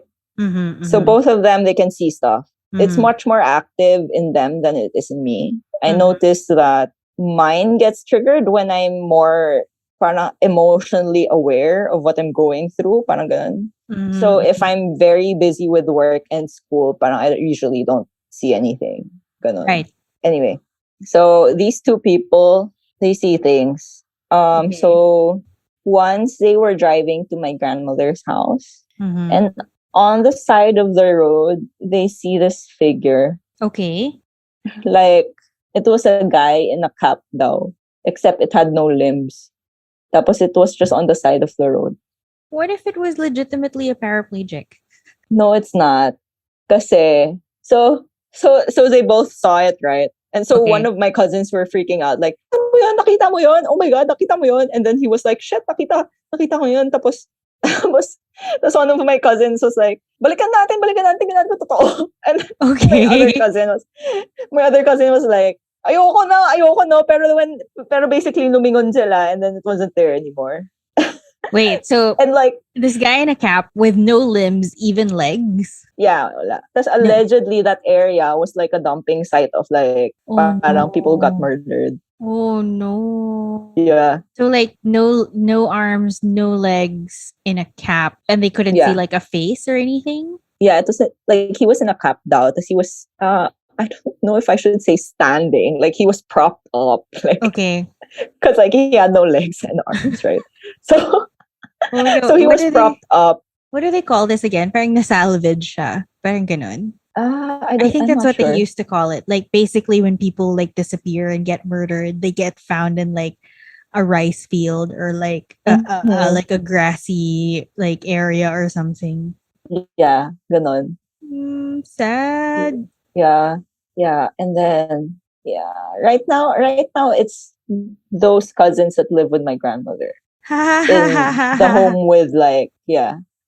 So both of them, they can see stuff. It's much more active in them than it is in me. I noticed that mine gets triggered when I'm more parang emotionally aware of what I'm going through. Parang ganun. So if I'm very busy with work and school, parang I usually don't see anything. Ganun. Right. Anyway, so these two people, they see things. So once they were driving to my grandmother's house, and on the side of the road, they see this figure. Okay. Like, it was a guy in a cap daw, except it had no limbs. Tapos it was just on the side of the road. What if it was legitimately a paraplegic? No, it's not. Kasi, so they both saw it, right? And so one of my cousins were freaking out, like, nakita mo yun? Oh my God, nakita mo yun? And then he was like, shit, nakita ko yun. Tapos one of my cousins was like, balikan natin, tingnan ko totoo. And my other cousin was like, ayoko na, pero basically lumingon sila and then it wasn't there anymore. Wait, so and like this guy in a cap with no limbs, even legs? Yeah, wala. Tapos allegedly that area was like a dumping site of like parang people got murdered. Oh no. Yeah. So like no arms, no legs, in a cap, and they couldn't see like a face or anything? Yeah, it was like he was in a cap daw. Tapos he was I don't know if I should say standing. Like he was propped up. Like, okay. Because like he had no legs and arms, right? So no. So he was propped up. What do they call this again? Parang nasalvage siya. Parang ganun. I think that's what they used to call it. Like basically when people like disappear and get murdered, they get found in like a rice field or like like a grassy like area or something. Yeah, ganon. Sad. Yeah. And then right now it's those cousins that live with my grandmother. In the home with like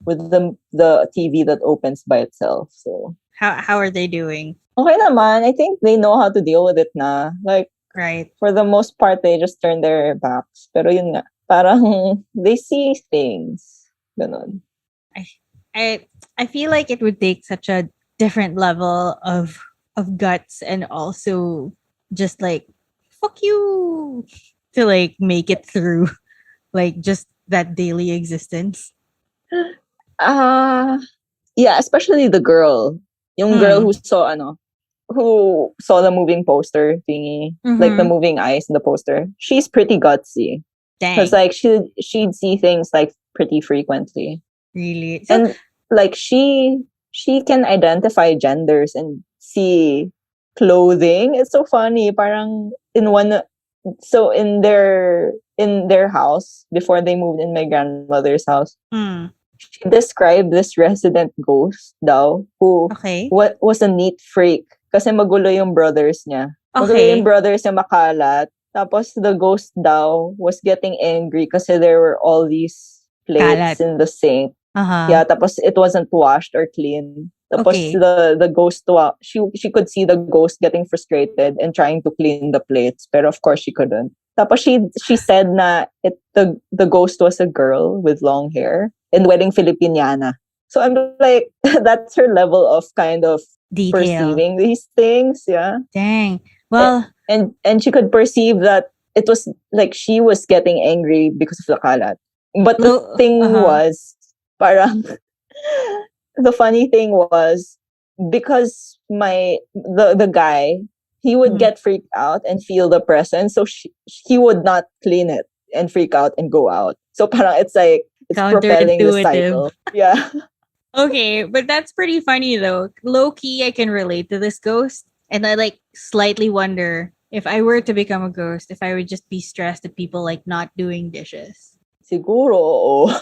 with the TV that opens by itself. So how are they doing? Okay naman. I think they know how to deal with it na. Like right. For the most part, they just turn their backs. Pero yun nga, parang they see things. Ganon. I feel like it would take such a different level of guts and also just like fuck you to like make it through like just that daily existence. Yeah, especially the girl. Yung girl who saw the moving poster thingy, like the moving eyes in the poster. She's pretty gutsy. Because like she'd see things like pretty frequently. Really? So, and like she can identify genders and see clothing. It's so funny. Parang in their house before they moved in my grandmother's house. she described this resident ghost daw who was a neat freak kasi magulo yung brothers niya. Magulo yung brothers niya, makalat. Tapos the ghost daw was getting angry kasi there were all these plates in the sink. Yeah, tapos it wasn't washed or clean. Tapos the ghost, she could see the ghost getting frustrated and trying to clean the plates, pero of course she couldn't. Tapos she said na the ghost was a girl with long hair and wearing Filipiniana. So I'm like, that's her level of kind of detail. Perceiving these things. Yeah. Dang. Well, and she could perceive that it was like she was getting angry because of the kalat. But the thing was, parang the funny thing was because the guy, he would get freaked out and feel the presence, so he would not clean it and freak out and go out. So parang it's like it's propelling the cycle. Yeah. Okay, but that's pretty funny though. Low key, I can relate to this ghost, and I like slightly wonder if I were to become a ghost, if I would just be stressed at people like not doing dishes. Siguro.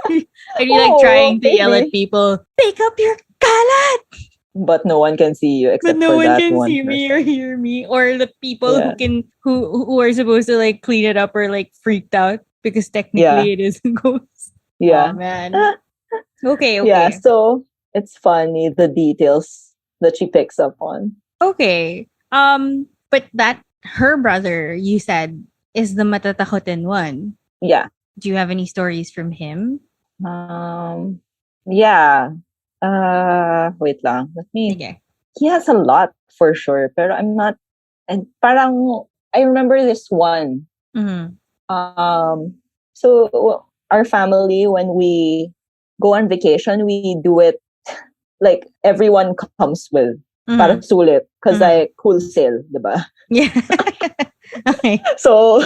Are you like trying to yell at people, pick up your kalat? But no one can see you except but no for one that can one see person. me or hear me, or the people who are supposed to like clean it up are like freaked out because technically it is a ghost. Yeah. Oh man. Okay. Yeah, so it's funny the details that she picks up on. Okay. But that her brother, you said, is the matatakotin one. Yeah. Do you have any stories from him? Yeah. Wait lang. Let me. Okay. He has a lot for sure, pero I'm not. And parang I remember this one. Mm-hmm. So our family, when we go on vacation, we do it like everyone comes with para sulit because like wholesale, diba? Yeah. Okay. So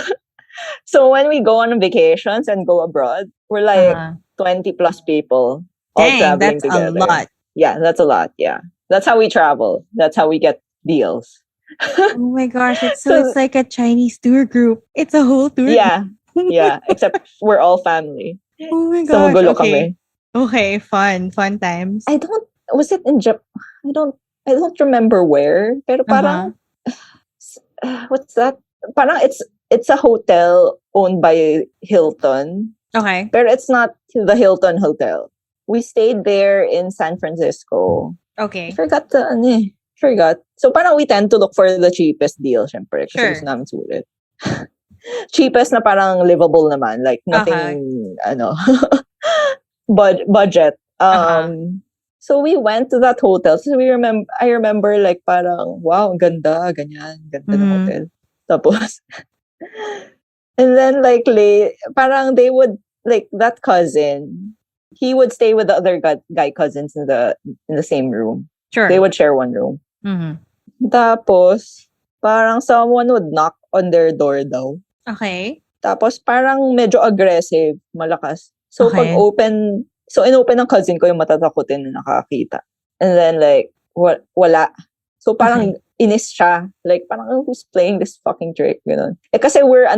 when we go on vacations and go abroad, we're like 20 plus people all traveling together. That's a lot. Yeah, that's a lot. Yeah. That's how we travel. That's how we get deals. Oh my gosh, it's like a Chinese tour group. It's a whole tour group. Yeah, except we're all family. Oh my gosh. So okay. Kami. Okay, fun times. Was it in Japan? I don't remember where, pero parang what's that? Parang it's a hotel owned by Hilton. Okay. But it's not the Hilton Hotel. We stayed there in San Francisco. Okay. Forgot. So parang we tend to look for the cheapest deal, syempre. Kasi gusto namin sulit. Cheapest na parang livable naman. Like nothing, budget. So we went to that hotel. So I remember like parang, wow, ang ganda, ganyan, ganda ng hotel. Tapos, and then like parang they would, like that cousin, he would stay with the other guy cousins in the same room. Sure. They would share one room. Mm-hmm. Tapos, parang someone would knock on their door daw. Okay. Tapos parang medyo aggressive, malakas. So inopen ng cousin ko yung matatakutin na nakakita. And then like, wala. So parang inis siya. Like parang, who's playing this fucking trick? Ganun. Kasi we're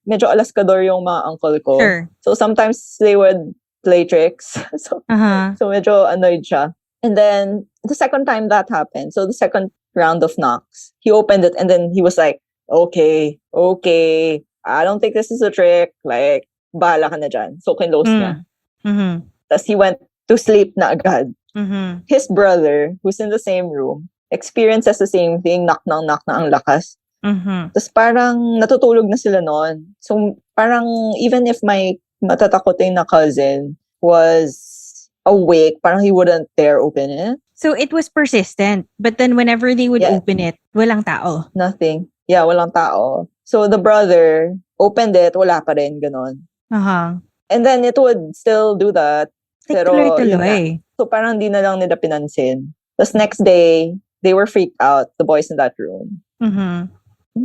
medyo alaskador yung mga uncle ko. Sure. So sometimes they would play tricks. So medyo annoyed siya. And then the second time that happened, so the second round of knocks, he opened it and then he was like, okay, I don't think this is a trick. Like, bahala ka na dyan. So kinlose niya. Mm-hmm. Tapos he went to sleep na agad. Mm-hmm. His brother, who's in the same room, experiences the same thing, knock na ang lakas. Mm-hmm. Tapos parang natutulog na sila noon. So parang even if my matatakotin na cousin was awake, parang he wouldn't dare open it. So it was persistent. But then whenever they would open it, walang tao. Nothing. Yeah, walang tao. So the brother opened it, wala pa rin, ganon. And then it would still do that. Like Pero, tuloy-tuloy. So parang di na lang nila pinansin. Tapos next day, they were freaked out, the boys in that room. Mm-hmm.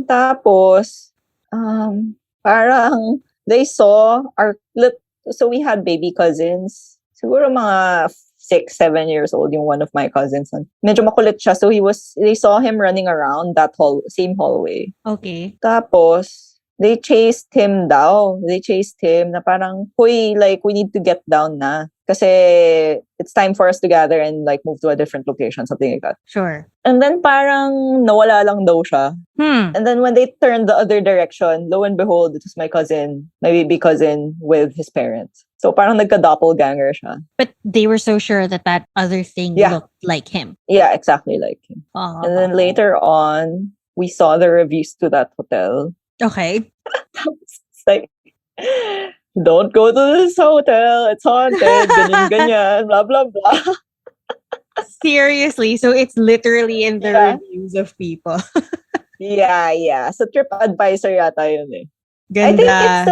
Tapos, parang they saw so we had baby cousins. Siguro mga 6-7 years old yung one of my cousins. Medyo makulit siya. So they saw him running around that same hallway. Okay. Tapos, they chased him daw. They chased him na parang, "Hoy, like, we need to get down na. Kasi it's time for us to gather and like move to a different location," something like that. Sure. And then parang nawala lang daw siya. And then when they turned the other direction, lo and behold, it was my cousin, my baby cousin with his parents. So parang nagka-doppelganger siya. But they were so sure that that other thing looked like him. Yeah, exactly like him. And then later on, we saw the reviews to that hotel. Okay. It's like, don't go to this hotel. It's haunted. Ganyan, blah, blah, blah. Seriously. So it's literally in the reviews of people. Yeah. So TripAdvisor yata yun eh. Ganda.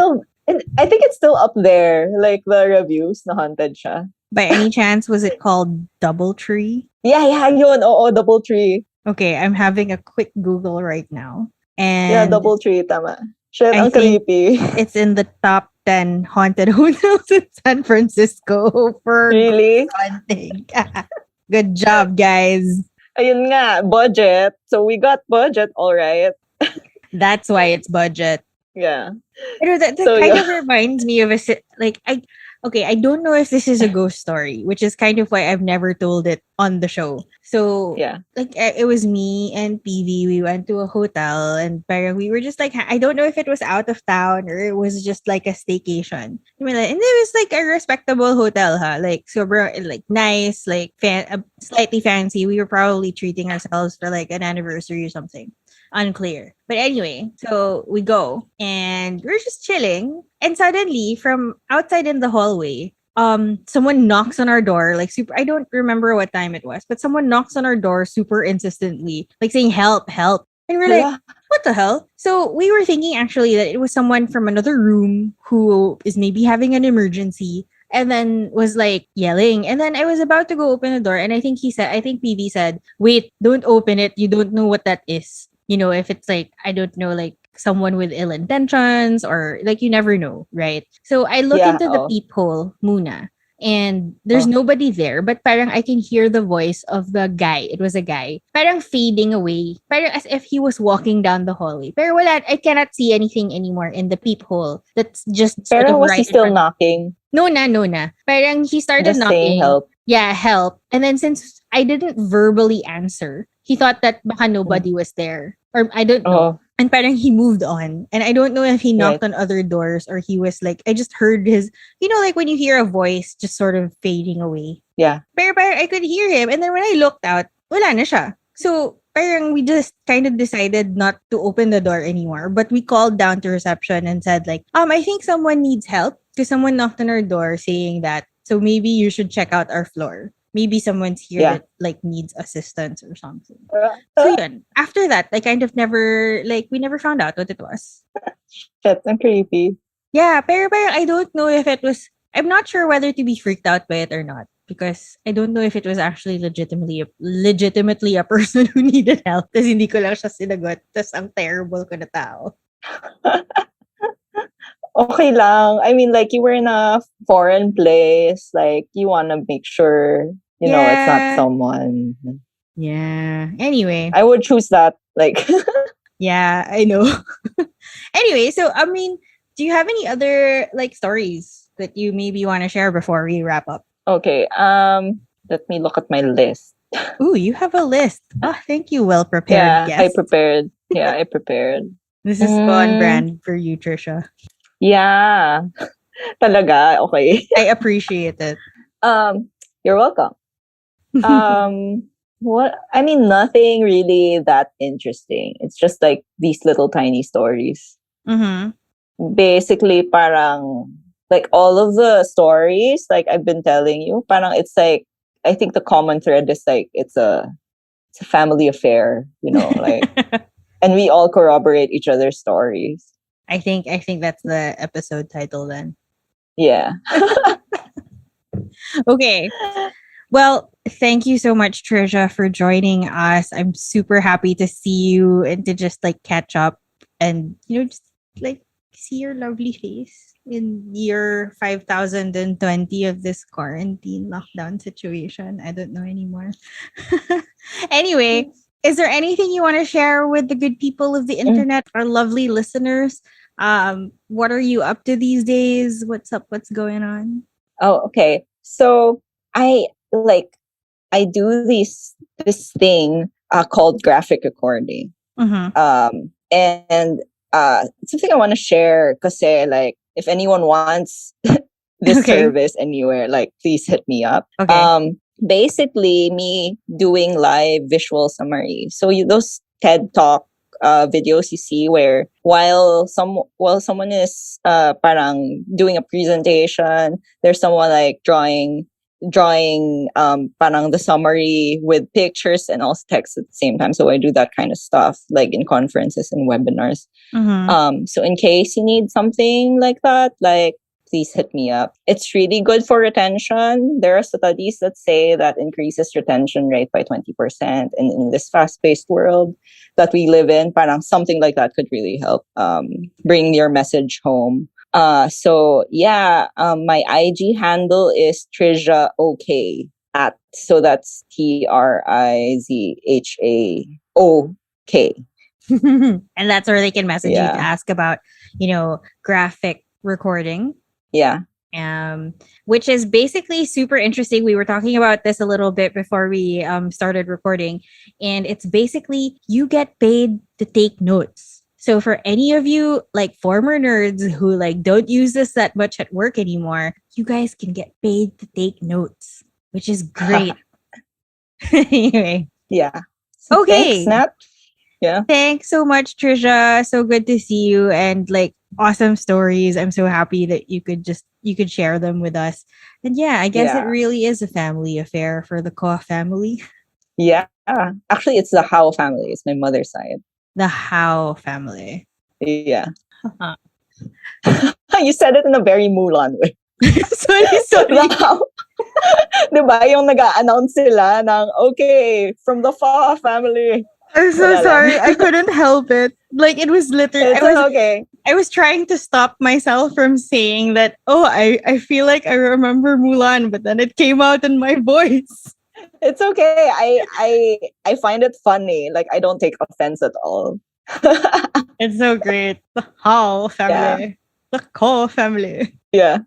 I think it's still up there. Like the reviews na haunted siya. By any chance, was it called Doubletree? Yeah, yun. Oo, Doubletree. Okay, I'm having a quick Google right now. And yeah, Doubletree, tama. Shit, ang creepy. It's in the top 10 haunted hotels in San Francisco for really haunting. Good job, guys. Ayun nga, budget. So we got budget, all right. That's why it's budget. Yeah. That kind of reminds me of I don't know if this is a ghost story, which is kind of why I've never told it on the show. So, it was me and PV. We went to a hotel and we were just like, I don't know if it was out of town or it was just like a staycation. And it was like a respectable hotel, like super, like nice, like slightly fancy. We were probably treating ourselves for like an anniversary or something. Unclear. But anyway, so we go and we're just chilling. And suddenly from outside in the hallway, someone knocks on our door, like super, I don't remember what time it was, but someone knocks on our door super insistently, like saying, "Help, help." And we're like, what the hell? So we were thinking actually that it was someone from another room who is maybe having an emergency. And then was like yelling. And then I was about to go open the door. And I think PV said, "Wait, don't open it. You don't know what that is." If it's like, I don't know, like someone with ill intentions or like you never know, right? So I look into the peephole, muna, and there's nobody there, but parang I can hear the voice of the guy. It was a guy. Parang fading away. Parang as if he was walking down the hallway. Pero wala, I cannot see anything anymore in the peephole. That's just sort Pero of was he still knocking? No na. Parang he started just knocking. Saying help. Yeah, help. And then since I didn't verbally answer, he thought that baka nobody was there. Or I don't know. And parang he moved on. And I don't know if he knocked on other doors or he was like, I just heard his, like when you hear a voice just sort of fading away. Yeah. Pero I could hear him. And then when I looked out, wala na siya. So parang we just kind of decided not to open the door anymore. But we called down to reception and said like, I think someone needs help. Because someone knocked on our door saying that. So maybe you should check out our floor. Maybe someone's here that like needs assistance or something. So yun. After that, I kind of never, we never found out what it was. That's creepy. Yeah, pero I don't know if it was, I'm not sure whether to be freaked out by it or not. Because I don't know if it was actually legitimately a person who needed help. Tapos hindi ko lang siya sinagot. Tapos ang terrible ko na tao. Okay lang. I mean, like, you were in a foreign place. Like, you want to make sure, you know, it's not someone. Yeah. Anyway. I would choose that. Like. Yeah, I know. Anyway, so, I mean, do you have any other, stories that you maybe want to share before we wrap up? Okay. Let me look at my list. Ooh, you have a list. Oh, thank you. Well prepared. Yeah, I prepared. Yeah, I prepared. This is on brand for you, Trisha. Yeah. Talaga, okay. I appreciate it. You're welcome. What? I mean, nothing really that interesting. It's just like these little tiny stories. Mm-hmm. Basically, parang like all of the stories like I've been telling you, parang it's like I think the common thread is like it's a family affair, you know, like, and we all corroborate each other's stories. I think that's the episode title then. Yeah. Okay. Well, thank you so much, Trizha, for joining us. I'm super happy to see you and to just catch up and just see your lovely face in year 5020 of this quarantine lockdown situation. I don't know anymore. Anyway, is there anything you want to share with the good people of the internet, our lovely listeners? What are you up to these days? What's up? What's going on? Oh, okay. So I do this thing called graphic recording. And it's something I want to share because like if anyone wants this service anywhere, like please hit me up. Basically me doing live visual summary. So those TED Talk videos you see where while someone is parang doing a presentation, there's someone like drawing parang the summary with pictures and also text at the same time. So I do that kind of stuff like in conferences and webinars. So in case you need something like that, like please hit me up. It's really good for retention. There are studies that say that increases retention rate by 20%. And in this fast-paced world that we live in, parang something like that could really help bring your message home. So yeah, my IG handle is Trizha OK so that's TRIZHAOK. And that's where they can message you to ask about, graphic recording. Yeah. Which is basically super interesting. We were talking about this a little bit before we started recording, and it's basically you get paid to take notes. So for any of you like former nerds who like don't use this that much at work anymore, you guys can get paid to take notes, which is great. Anyway. Yeah. So okay. Thanks, Nat. Yeah. Thanks so much, Trisha. So good to see you and like awesome stories. I'm so happy that you could share them with us. And yeah, I guess it really is a family affair for the Koh family. Yeah. Actually, it's the Howe family. It's my mother's side. The Howe family. Yeah. You said it in a very Mulan way. sorry. Diba yung nag-a-announce sila ng, okay, from the Fa family. I'm so sorry. I couldn't help it. Like, it was literally... okay. I was trying to stop myself from saying that, I feel like I remember Mulan, but then it came out in my voice. It's okay. I find it funny. Like, I don't take offense at all. It's so great. The Hall family. Yeah. The Ko family. Yeah.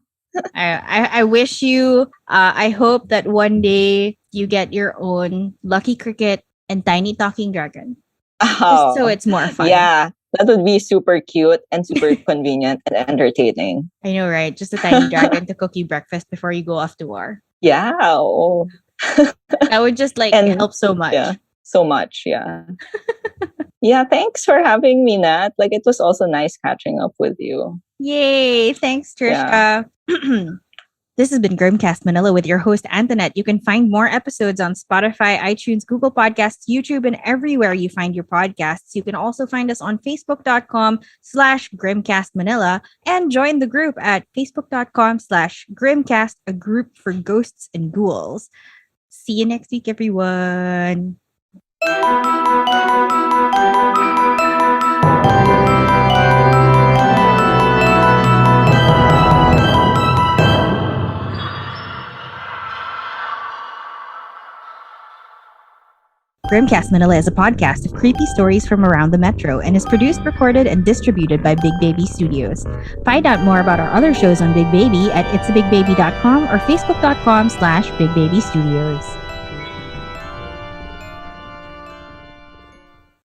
I wish you, I hope that one day you get your own Lucky Cricket and Tiny Talking Dragon. Just so it's more fun. Yeah. That would be super cute and super convenient and entertaining. I know, right? Just a tiny dragon to cook you breakfast before you go off to war. Yeah. Oh. That would just help so much. Yeah. So much. Yeah. Yeah. Thanks for having me, Nat. Like, it was also nice catching up with you. Yay. Thanks, Trisha. Yeah. This has been Grimcast Manila with your host, Antonette. You can find more episodes on Spotify, iTunes, Google Podcasts, YouTube, and everywhere you find your podcasts. You can also find us on Facebook.com/Grimcast Manila and join the group at Facebook.com/Grimcast, a group for ghosts and ghouls. See you next week, everyone. Grimcast Manila is a podcast of creepy stories from around the metro and is produced, recorded, and distributed by Big Baby Studios. Find out more about our other shows on Big Baby at itsabigbaby.com or facebook.com/bigbbabystudios.